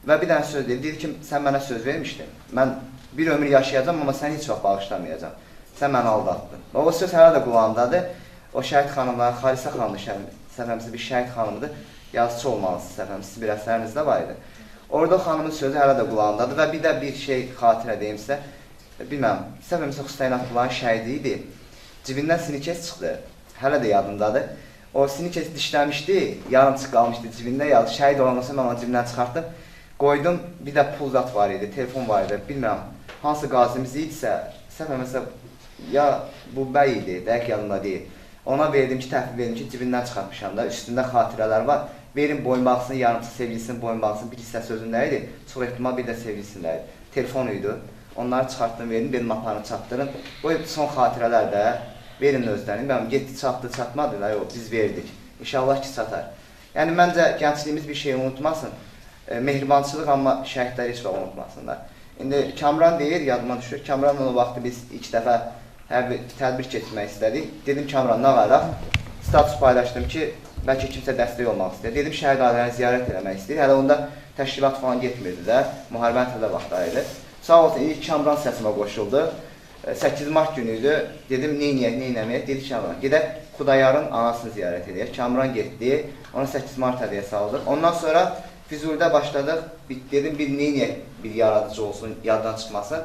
və bir dənə söz dedi ki, sən mənə söz vermişdin, mən bir ömür yaşayacam, amma səni heç vaxt bağışlamayacam, sən məni aldatdın. O söz hələ də qulağımdadır, o şəhid xanımlar, Xalisə xanımdır, səhvəmsiz bir şəhid xanımdır, yazıcı olmalısınız, səhvəmsiz bir əsərinizdə var idi. Orada xanımın sözü hələ də qulağımdadır və bir də bir şey xatirə deyim sizə, bilməm, səhvəmizə Xüseyn Abdullahın şəhidi idi, cibindən sinikes çıxdı, hələ də yadımdadır. O sinikes dişləmişdi, yarımçıq qalmışdı cibində, şəhid olanlarsa mən onu cibindən çıxartdım, qoydum, bir də pul zat var idi, telefon var idi, bilmirəm, hansı qazimiz idisə, səhvəmizə, ya bu bəy idi, dəqiq yadımda deyil. Ona verdim ki, təhvil verdim ki, cibindən çıxartmışam da, üstündə xatirələr var, verin boyunbağısını, yarımçıq sevgilisinin boyunbağısını, bir hissə sözündə idi, çox ehtimal bir də sevgilisində idi, telefon idi. Onları çıxartdım, verin, benim aparını çatdırın. Bu son xatirələr də verin özlərini. Bəli, getdi, çatdı, çatmadı da, yox, biz verdik. İnşallah ki, çatar. Yəni, məncə, gəncliyimiz bir şeyi unutmasın. Mehribançılıq, amma şəhidləri heç vaxt unutmasınlar. İndi Kamran deyir, yadıma düşür. Kamranla o vaxtı biz ilk dəfə tədbir keçirmək istədik. Dedim, Kamran, nə qaraq? Status paylaşdım ki, bəlkə kimsə dəstək olmaq istəyir. Dedim, şəhid ailəni ziyarət eləmək istəyir. Hələ onda təşkilat falan getmirdi də, müharibəni tədə vaxtları. Sağ olsun, ilk Kamran səsimə qoşuldu. 8 mart günü idi. Dedim, neynəyək, neynəməyək? Dedi Kamran, gedək Xudayarın anasını ziyarət edək. Kamran getdi, ona 8 mart hədiyə saldıq. Ondan sonra Füzulidə başladıq. Dedim, bir neynəyək, bir yaradıcı olsun, yaddan çıxmasın.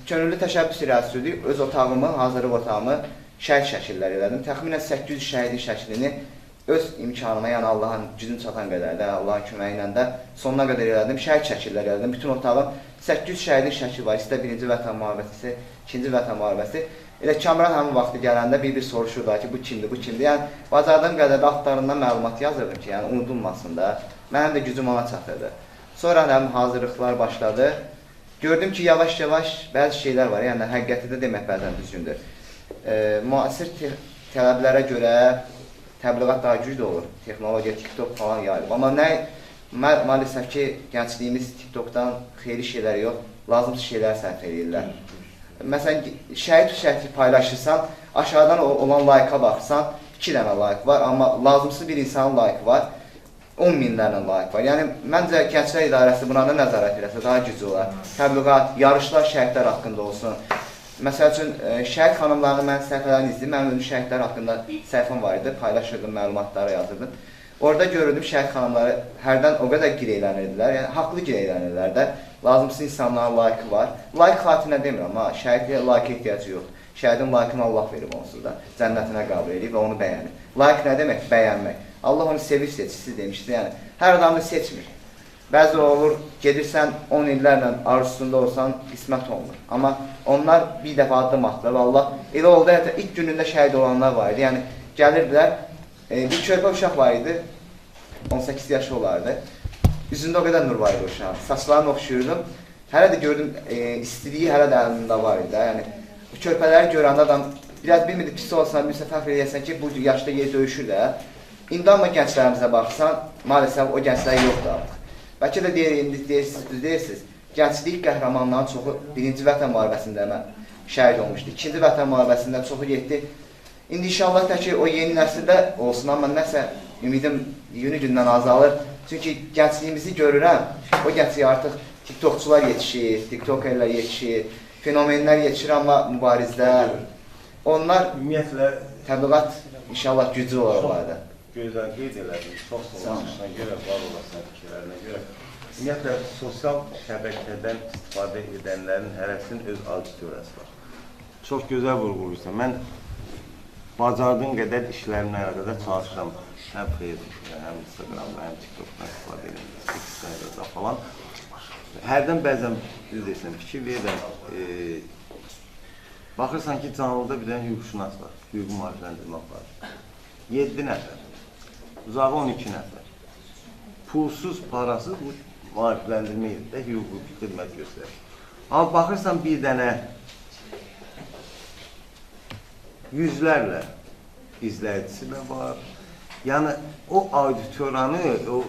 Könüllü təşəbbüs irəli sürdük. Öz otağımı, hazırlıq otağımı şəhid şəkilləri elədim. Təxminən 800 şəhidin şəklini öz imkanıma, yəni Allahın gücün çatan qədər də, Allahın köməyi ilə də sonuna qədər elədim. Şəhid şəkilləri elədim. Bütün otağım 800 şəhidin şəkli var. İstə 1-ci Vətən müharibəsi, 2-ci Vətən müharibəsi. Elə Kamran həmin vaxtı gələndə bir soruşurdu ki, bu kimdir, bu kimdir. Yəni, bacardığım qədər axtarından məlumat yazırdım ki, yəni unudulmasın da. Mənim də gücüm ona çatırdı. Sonra həmin hazırlıqlar başladı. Gördüm ki, yavaş-yavaş bəzi şeylər var, yəni həqiqəti də demək bəzən düzgündür. Müasir tələblərə görə təbliğat daha güclü olur. Texnologiya, TikTok falan yayılıb. Amma maalesef ki, gəncliyimiz TikTokdan xeyli şeylər yox, lazımsız şeylər sərf edirlər. Məsələn, şəhid paylaşırsan, aşağıdan olan layka baxırsan, 2 dənə layk var, amma lazımsız bir insanın laykı var, 10 minlərlə layk var. Yəni, məncə Gənclər İdarəsi buna da nəzarət eləsə daha güclü olar. Təbliğat, yarışlar şəhidlər haqqında olsun. Məsəl üçün, şəhid xanımlarını mən səhifələrini izləyim, mənim özüm şəhidlər haqqında səhifəm var idi, paylaşırdım, məlumatları yazırdım. Orada gördüm şəhid xanımları hərdən o qədər gireylənirlər, yəni haqlı gireylənirlər də. Lazımsız insanların layiqi var. Layiq xatirinə demirəm, amma şəhidliyə layiq ehtiyacı yoxdur. Şəhidin layiqini Allah verib onsuz da, cənnətinə qəbul edib və onu bəyənir. Layiq nə demək? Bəyənmək. Allah onu sevir seçisi demişdi, yəni hər adamı seçmir. Bəzi olur, gedirsən 10 illərlə arzusunda olsan, qismət olmur. Amma onlar bir dəfə addım atdılar və Allah elə oldu, hətta ilk günündə şəhid olanlar var idi. Yəni gəlirdilər, bir körpə uşaq var idi, 18 yaşı olardı. Üzündə o qədər nur var idi uşağın, saçlarını oxşuyurdum. Hələ də gördüm, istiliyi hələ də əlimdə var idi. Yəni, bu körpələri görəndə adam biraz bilmirdi, pis olsan, bir səfər eləyəsən ki, bu yaşda yer döyüşür də. İndi amma gənclərimizə baxsan, maalesef o gənclər yoxdur artıq. Bəlkə də deyirsiniz, gənclik qəhrəmanların çoxu 1-ci Vətən müharibəsində şəhid olmuşdu. 2-ci Vətən müharibəsində çoxu getdi. İndi inşallah da ki, o yeni nəsildə olsun, amma nəsə ümidim günü gündən azalır. Çünki gəncliyimizi görürəm, o gəncliyə artıq TikTokçular yetişir, TikTokerlər yetişir, fenomenlər yetişir, amma mübarizdə onlar Ümumiyyətlə, təbliğat inşallah gücü olarlardı. gözəl qeyd elədim, çox olmasına görə, var olasın fikirlərinə görə. Ümumiyyətlə, sosial şəbəkədən istifadə edənlərin hərəsinin öz auditoriyası var. Çox gözəl vurğuluysan. Mən bacardığım qədər işlərimlə əlaqədar çalışıram. Həm Facebookda, həm Instagramda, həm TikTokda istifadə edirəm, X-də falan. Hərdən bəzən bilirsən, fikir verirəm. Baxırsan ki, canlıda bir dənə hüquqşünas var, hüquq mühafizələndirmə var. 7 nəfər. Uzağı 12 nəfər. Pulsuz, parasız bu maarifləndirmə yerində hüquqi xidmət göstərir. Amma baxırsan bir dənə yüzlərlə izləyicisi də var. Yəni o auditoriyanı, o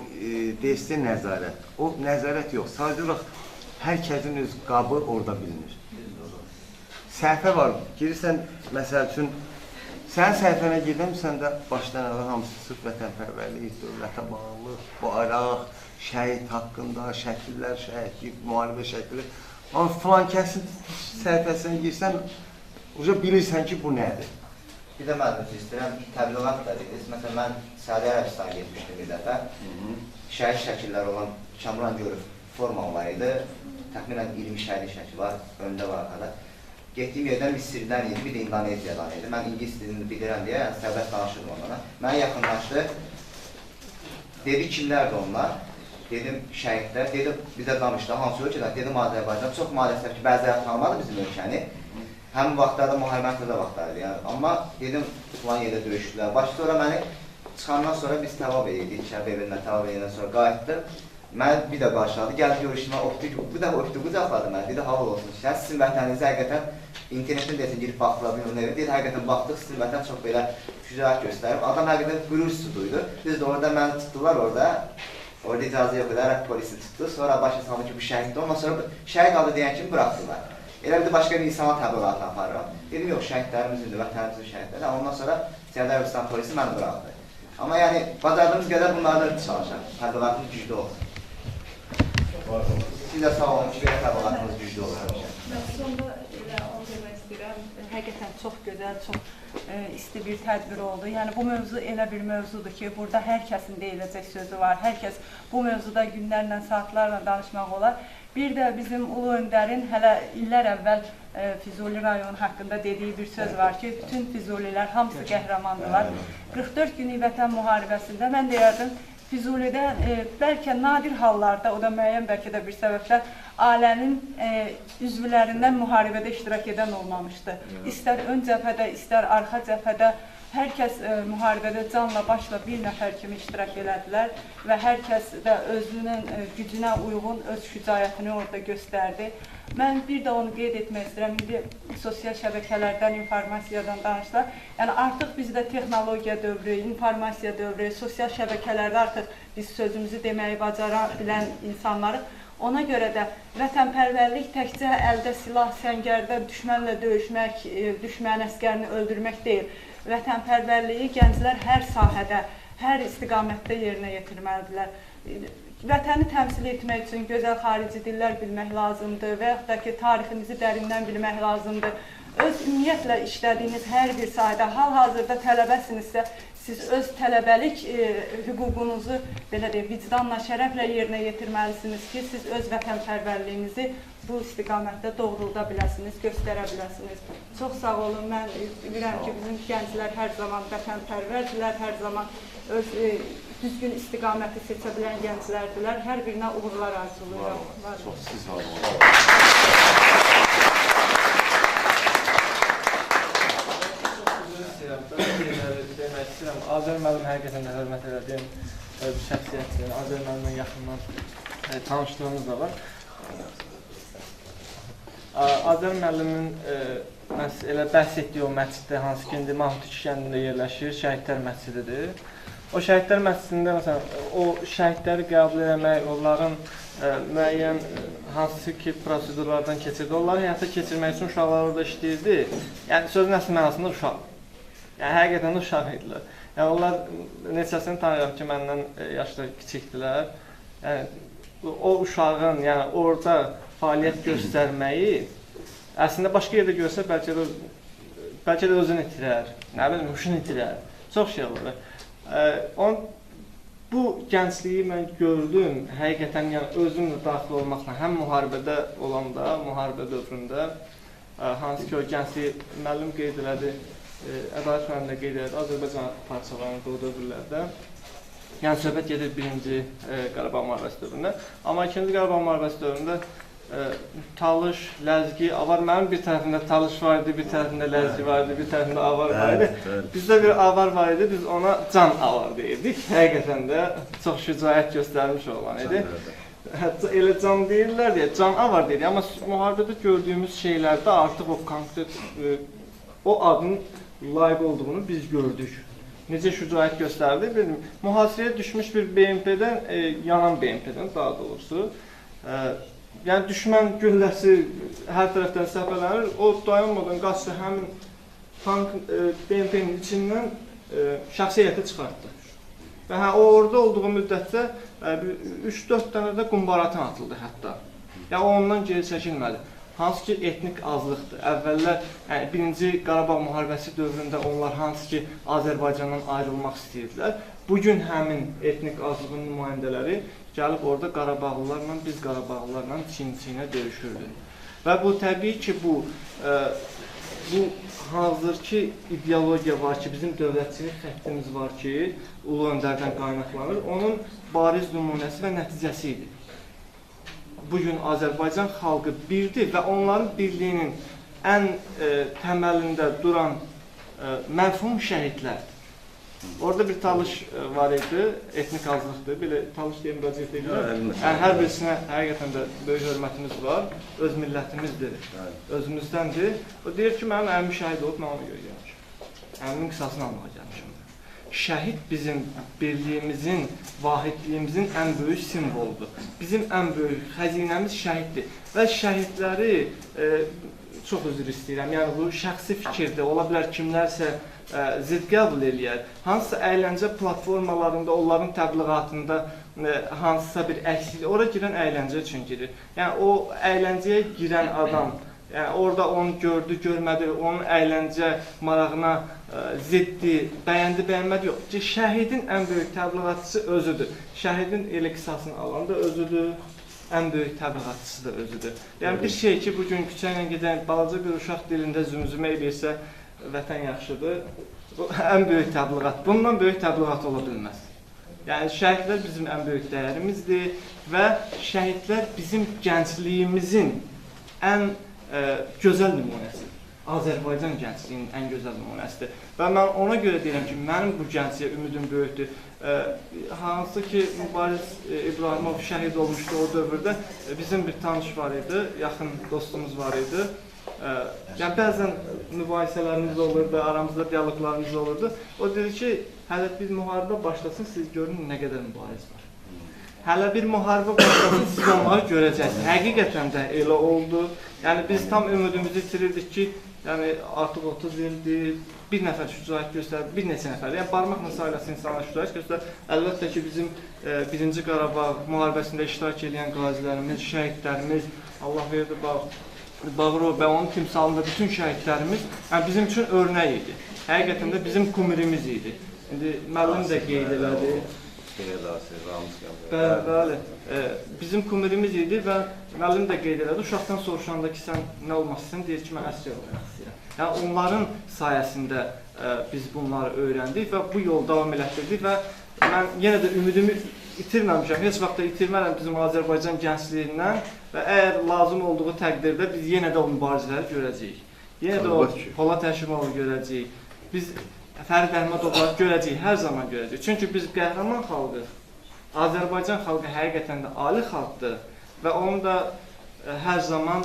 dəstə nəzarət, o nəzarət yox. Sadəcə olaraq hər kəsin öz qabı orada bilinir. Səhifə var, girirsən, məsəl üçün, sənin səhifənə girməmsən də başdan əvvəl hamısı sırf vətənpərvərlik, dövlətə bağlılıq, bayraq, şəhid haqqında, şəkillər, şəhidlik, müharibə şəkili. Amma filan kəsin səhifəsinə girsən, bilirsən ki, bu nədir? Bir də məlumat istəyirəm, təbliğat da dediniz. Məsələn, mən Səudi Ərəbistan'a getmişdim bir dəfə. Şəhid şəkillər olan Kamran Görüf forma var idi. Təxminən 20 şəhid şəkil var, öndə var arkada. Getdiyim yerdən bir Sirdən idi, bir də İndoneziyadan idi. Mən İngiliz dilini bilirəm deyə sərbəst danışırdım onlara. Mənə yaxınlaşdı. Dedi, kimlərdir onlar? Dedim, şəhidlər. Dedim, bizə danışdı, hansı ölkədən? Dedim, Azərbaycan. Çox maalesef ki, bəziləri tanımadı bizim ölkəni. Həmin vaxtlarda müharibənin də vaxtlardı. Yəni. Amma dedim, falan yerdə döyüşdülər. Başda sonra məni çıxandan sonra biz təvab edirdik, şəhəb evindən təvab edəndən sonra qayıtdım. Mən bir də qarşıladı, gəldi görüşümə, bu da öpdü, qucaqladı mənə, dedi, hava olsun. Sizin vətəninizi həqiqətən internetin desin, girib baxdılar, bir onun evi, deyil, həqiqətən baxdıq, sizin vətən çox belə gücəlik göstərib. Adam həqiqətən qürur süduydu. Biz də orada məni tutdular orada. Orada icazə yox edərək polisi tutdu. Sonra başa saldı ki, bu şəhiddir. Ondan sonra şəhid adı deyən kimi bıraxdılar. Elə bir də başqa bir insana təbliğatı aparıram. Dedim, yox, şəhidlərimizdir, vətənimizin şəhidləri. Ondan sonra Səudi Ərəbistan polisi məni bıraxdı. Amma yəni, bacardığımız qədər bunlarda çalışaq. Təbliğatımız güclü olsun. Siz də sağ olun ki, belə təbliğatımız güclü olsun. Mən sonda elə onu demək istəyirəm. Həqiqətən çox gözəl, çox isti bir tədbir oldu. Yəni, bu mövzu elə bir mövzudur ki, burada hər kəsin deyiləcək sözü var. Hər kəs bu mövzuda günlərlə, saatlarla danışmaq olar. Bir də bizim Ulu Öndərin hələ illər əvvəl Füzuli rayonu haqqında dediyi bir söz var ki, bütün Füzulilər hamısı qəhrəmandırlar. 44 günlük vətən müharibəsində mən deyərdim, Füzulidə bəlkə nadir hallarda, o da müəyyən bəlkə də bir səbəblər, ailənin üzvlərindən müharibədə iştirak edən olmamışdı. İstər ön cəbhədə, istər arxa cəbhədə, hər kəs müharibədə canla başla bir nəfər kimi iştirak elədilər və hər kəs də özünün gücünə uyğun öz şücaətini orada göstərdi. Mən bir də onu qeyd etmək istəyirəm, indi sosial şəbəkələrdən, informasiyadan danışlar. Yəni artıq bizdə texnologiya dövrü, informasiya dövrü, sosial şəbəkələrdə artıq biz sözümüzü deməyi bacara bilən insanlarıq. Ona görə də vətənpərvərlik təkcə əldə silah, səngərdə düşmənlə döyüşmək, düşmən əskərini öldürmək deyil. Vətənpərvərliyi gənclər hər sahədə, hər istiqamətdə yerinə yetirməlidirlər. Vətəni təmsil etmək üçün gözəl xarici dillər bilmək lazımdır və yaxud da ki, tariximizi dərindən bilmək lazımdır. öz ümumiyyətlə işlədiyiniz hər bir sahədə, hal-hazırda tələbəsinizsə, siz öz tələbəlik hüququnuzu belə deyək, vicdanla, şərəflə yerinə yetirməlisiniz ki, siz öz vətənpərvərliyinizi bu istiqamətdə doğrulda biləsiniz, göstərə biləsiniz. Çox sağ olun. Mən bilirəm ki, bizim gənclər hər zaman vətənpərvərdilər, hər zaman öz düzgün istiqaməti seçə bilən gənclərdilər. Hər birinə uğurlar arzulayıram. Çox siz var olun. Demək istəyirəm, Azər müəllim həqiqətən də hörmət elədiyim bir şəxsiyyətdir. Azər müəllimlə yaxından tanışlığımız da var. Azər müəllimin elə bəhs etdiyi o məsciddə, hansı ki, indi Mahmud kəndində yerləşir, Şəhidlər məscididir. O Şəhidlər məscidində, məsələn, o şəhidləri qəbul eləmək, onların müəyyən hansı ki, prosedurlardan keçirdi, onları həyata keçirmək üçün uşaqlar orada işləyirdi. Yəni, sözün əsl mənasında uşaq. Yəni, həqiqətən də uşaq idilər. Yəni, onlar neçəsini tanıyıram ki, məndən yaşda kiçikdilər. Yəni, o uşağın, yəni, orada fəaliyyət göstərməyi əslində başqa yerdə görsə, bəlkə də özünü itirər, nə bilim, huşunu itirər. Çox şey olur. Bu gəncliyi mən gördüm, həqiqətən, yəni, özümlə daxil olmaqla, həm müharibədə olanda, müharibə dövründə, hansı ki, o gəncliyi müəllim qeyd elədi, Ədalət müəllim də qeyd elədi, Azərbaycan parçalarında o dövrlərdə. Yəni, söhbət gedir 1-ci Qarabağ müharibəsi dövründə. Amma 2-ci Qarabağ müharibəsi dövründə Talış, Ləzgi, Avar, mənim bir tərəfində Talış var idi, bir tərəfində Ləzgi var idi, bir tərəfində Avar var idi. Bizdə bir Avar var idi, biz ona Can Avar deyirdik. Həqiqətən də çox şücaət göstərmiş olan idi. Hətta elə Can deyirlər deyə, Can Avar deyirdik. Amma müharibədə gördüyümüz şeylərdə artıq o konkret, o adın layiq olduğunu biz gördük. Necə şücaət göstərdi, bilmiyorum. Mühasirəyə düşmüş bir BMP-dən, yanan BMP-dən daha doğrusu. Yəni, düşmən gülləsi hər tərəfdən səpələnir, o dayanmadan qaçdı həmin tank BMP-nin içindən şəxsi heyəti çıxartdı. Və o orada olduğu müddətdə 3-4 dənə də qumbaratın atıldı hətta. Yəni, ondan geri çəkilmədi. Hansı ki, etnik azlıqdır. Əvvəllər, yəni, 1-ci Qarabağ müharibəsi dövründə onlar hansı ki, Azərbaycandan ayrılmaq istəyirdilər. Bugün həmin etnik azlığın nümayəndələri gəlib orada Qarabağlılarla, biz Qarabağlılarla çiyin-çiyinə döyüşürdü. Və bu, təbii ki, bu hazırki ideologiya var ki, bizim dövlətçilik xəttimiz var ki, Ulu Öndərdən qaynaqlanır, onun bariz nümunəsi və nəticəsi idi. Bugün Azərbaycan xalqı birdir və onların birliyinin ən təməlində duran məfhum şəhidlərdir. Orada bir Talış var idi, etnik azlıqdır, belə Talış deyə müraciət edirlər. Yəni, hər birisinə həqiqətən də böyük hörmətimiz var, öz millətimizdir, özümüzdəndir. O deyir ki, mənim əmim şəhid olub, mən ona görə gəlmişim. Əmimin qisasını almağa gəlmişim. Şəhid bizim birliyimizin, vahidliyimizin ən böyük simvoludur. Bizim ən böyük xəzinəmiz şəhiddir. Və şəhidləri, çox üzr istəyirəm, yəni bu şəxsi fikirdir, ola bilər kimlərsə zidd qəbul eləyər. Hansısa əyləncə platformalarında, onların təbliğatında hansısa bir əksik, ora girən əyləncə üçün girir. Yəni o əyləncəyə girən adam, yəni orada onu gördü, görmədi, onun əyləncə marağına ziddi, bəyəndi, bəyənmədi yox. Şəhidin ən böyük təbliğatçısı özüdür. Şəhidin elə qisasını alan da özüdür, ən böyük təbliğatçısı da özüdür. Yəni bir şey ki, bugün küçə ilə gedən balaca bir uşaq dilində zümzümə edirsə, vətən yaxşıdır, bu ən böyük təbliğat. Bundan böyük təbliğat ola bilməz. Yəni şəhidlər bizim ən böyük dəyərimizdir və şəhidlər bizim gəncliyimizin ən gözəl nümunəsidir. Azərbaycan gəncliyinin ən gözəl nümunəsidir. Və mən ona görə deyirəm ki, mənim bu gəncliyə ümidim böyükdür. Hansı ki, Mübariz İbrahimov şəhid olmuşdu o dövrdə, bizim bir tanış var idi, yaxın dostumuz var idi. Yəni, bəzən mübahisələrimiz olurdu, aramızda diyaloglarımız olurdu. O dedi ki, hələ bir müharibə başlasın, siz görün nə qədər mübariz var. Hələ bir müharibə başlasın, siz onları görəcəksiniz. Həqiqətən də elə oldu. Yəni, biz tam ümidimizi itirirdik ki, yəni, artıq 30 ildir, bir nəfər şücaət göstərir, bir neçə nəfər. Yəni, barmaqla sayılan insanlar şücaət göstərir. Əlbəttə ki, bizim 1-ci Qarabağ müharibəsində iştirak edən qazilərimiz, şəhidlərimiz, Allah verdi, bax, Bağırov və onun timsalında bütün şəhidlərimiz bizim üçün örnək idi. Həqiqətən də bizim kumirimiz idi. İndi müəllim də qeyd elədi. Bəli, bizim kumirimiz idi və müəllim də qeyd elədi. Uşaqdan soruşanda ki, sən nə olmaq istəyirsən, deyir ki, mən əsgər olmaq istəyirəm. Yəni, onların sayəsində biz bunları öyrəndik və bu yolu davam elətdirdik və mən yenə də ümidimi itirməmişəm. Heç vaxt da itirmərəm bizim Azərbaycan gəncliyindən və əgər lazım olduğu təqdirdə biz yenə də o mübarizələri görəcəyik. Yenə də o Polad Həşimovu görəcəyik. Biz Fərid Əhmədovları görəcəyik, hər zaman görəcəyik. Çünki biz qəhrəman xalqıq. Azərbaycan xalqı həqiqətən də ali xalqdır və onun da hər zaman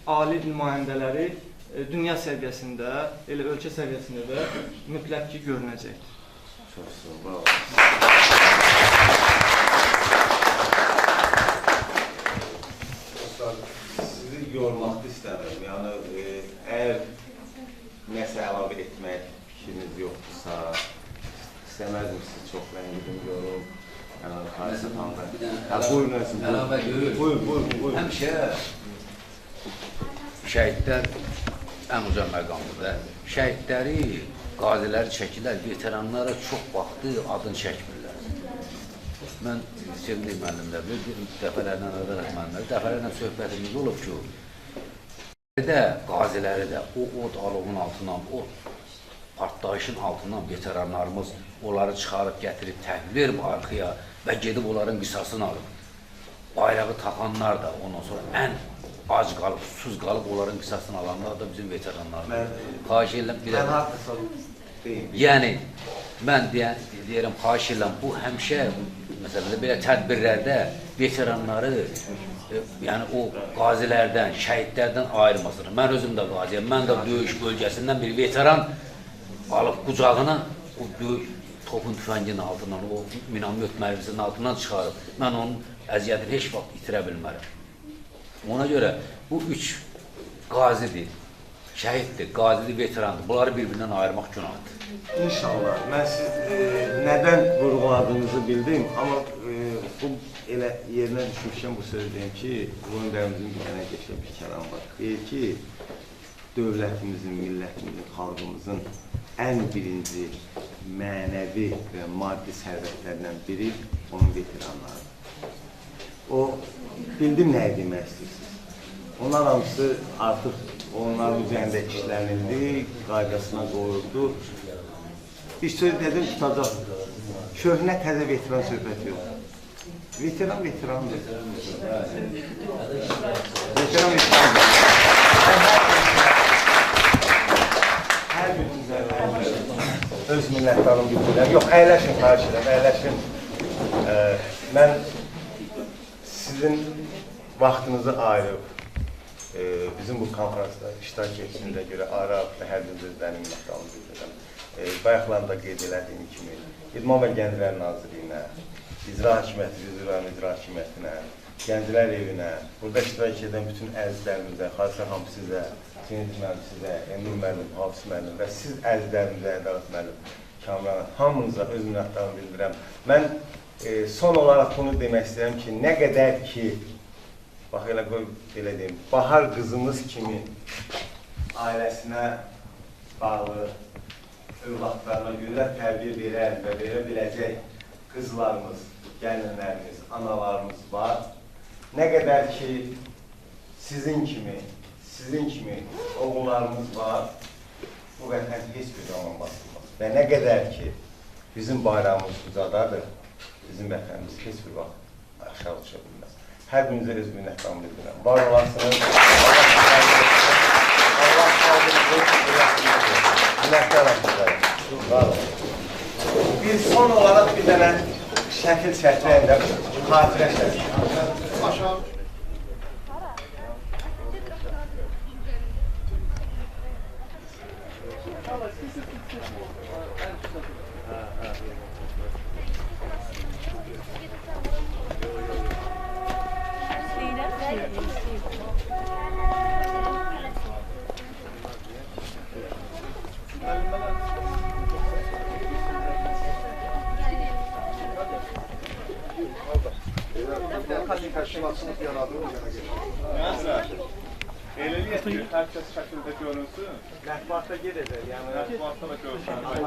ali nümayəndələri dünya səviyyəsində, elə ölkə səviyyəsində də mütləq ki, görünəcək. Çox sağ ol. Sizi yormaq istəmirəm. Yəni, əgər nəsə əlavə etmək fikriniz yoxdursa, istəməzdim sizi çox rəngidim yorum. Xarisi tanıda. Buyurun, Əsim. Əlavə görür. Buyurun. Həmişə şəhidlər ən uca məqamdır. Şəhidləri, qaziləri çəkirlər, veteranlara çox vaxtı adını çəkmirlər. Mən sevimli müəllimlər, dəfələrlə dəfələrlə söhbətimiz olub ki, qaziləri də o od alovun altından, o partlayışın altından veteranlarımız onları çıxarıb gətirib təhvil verib arxaya və gedib onların qisasını alıb. Bayrağı taxanlar da ondan sonra ən ac qalıb, susuz qalıb onların qisasını alanlar da bizim veteranlarımız. Xahiş edirəm, yəni mən deyirəm, xahiş edirəm, bu həmişə məsələn belə tədbirlərdə veteranları yəni o qazilərdən, şəhidlərdən ayırmasın. Mən özüm də qaziyəm, mən də döyüş bölgəsindən bir veteran alıb qucağına o topun tüfənginin altından, o minamyot mərmisinin altından çıxarıb. Mən onun əziyyətini heç vaxt itirə bilmərəm. Ona görə bu üç qazidir, şəhiddir, qazidir, veterandır. Bunları bir-birindən ayırmaq günahdır. İnşallah. Mən siz nədən vurğuladığınızı bildim, amma bu elə yerinə düşmüşəm bu söz deyim ki, bu öndərimizin bir dənə geçən bir kəlam var. Deyir ki, dövlətimizin, millətimizin, xalqımızın ən birinci mənəvi və maddi sərvətlərindən biri onun veteranlarıdır. O, bildim nəyə demək istəyirsiniz. Onlar hamısı artıq onların üzərində işlənildi, qaydasına qoyuldu. Bir söz dedim, tutacaq. Köhnə təzə veteran söhbəti yox. Veteran veterandır. Veteran veterandır. Hər gün öz minnətdarım bildirəm. Yox, əyləşin, xahiş edirəm, əyləşin. Mən sizin vaxtınızı ayırıb, bizim bu konferansda iştirak etdiyinizə görə Arab və hər bir özlərini minnətdarım bildirəm. Bayaqlarında qeyd elədiyim kimi, İdman və Gənclər Nazirliyinə, İcra Hakimiyyəti, İcra Hakimiyyətinə, Gənclər Evinə, burada iştirak edən bütün əzizlərimizə, xalısa hamı sizə, Cennet müəllim sizə, Emin müəllim, Hafız müəllim və siz əzizlərimizə, Ədalət müəllim, Kamran, hamınıza öz minnətdarımı bildirəm. Mən son olaraq bunu demək istəyirəm ki, nə qədər ki, bax elə qoy, belə deyim, Bahar qızımız kimi ailəsinə bağlı, övladlarına görə tərbiyə verər və verə biləcək qızlarımız, gəlinlərimiz, analarımız var. Nə qədər ki, sizin kimi oğullarımız var, bu vətən heç bir zaman basılmaz. Və nə qədər ki, bizim bayrağımız ucadadır, bizim vətənimiz heç bir vaxt aşağı düşə bilməz. Hər birinizə öz minnətdarımı bildirəm. Var olasınız, Allah sağlığınızı, minnətdaram sizlərə. Var olun. Bir son olaraq bir dənə şəkil çəkməyəndə xatirə şəkil. Aşağı. Eləyək ki, hər kəs şəkildə görünsün. Mətbuatda gedəcək, yəni Mətbuatda da görsün.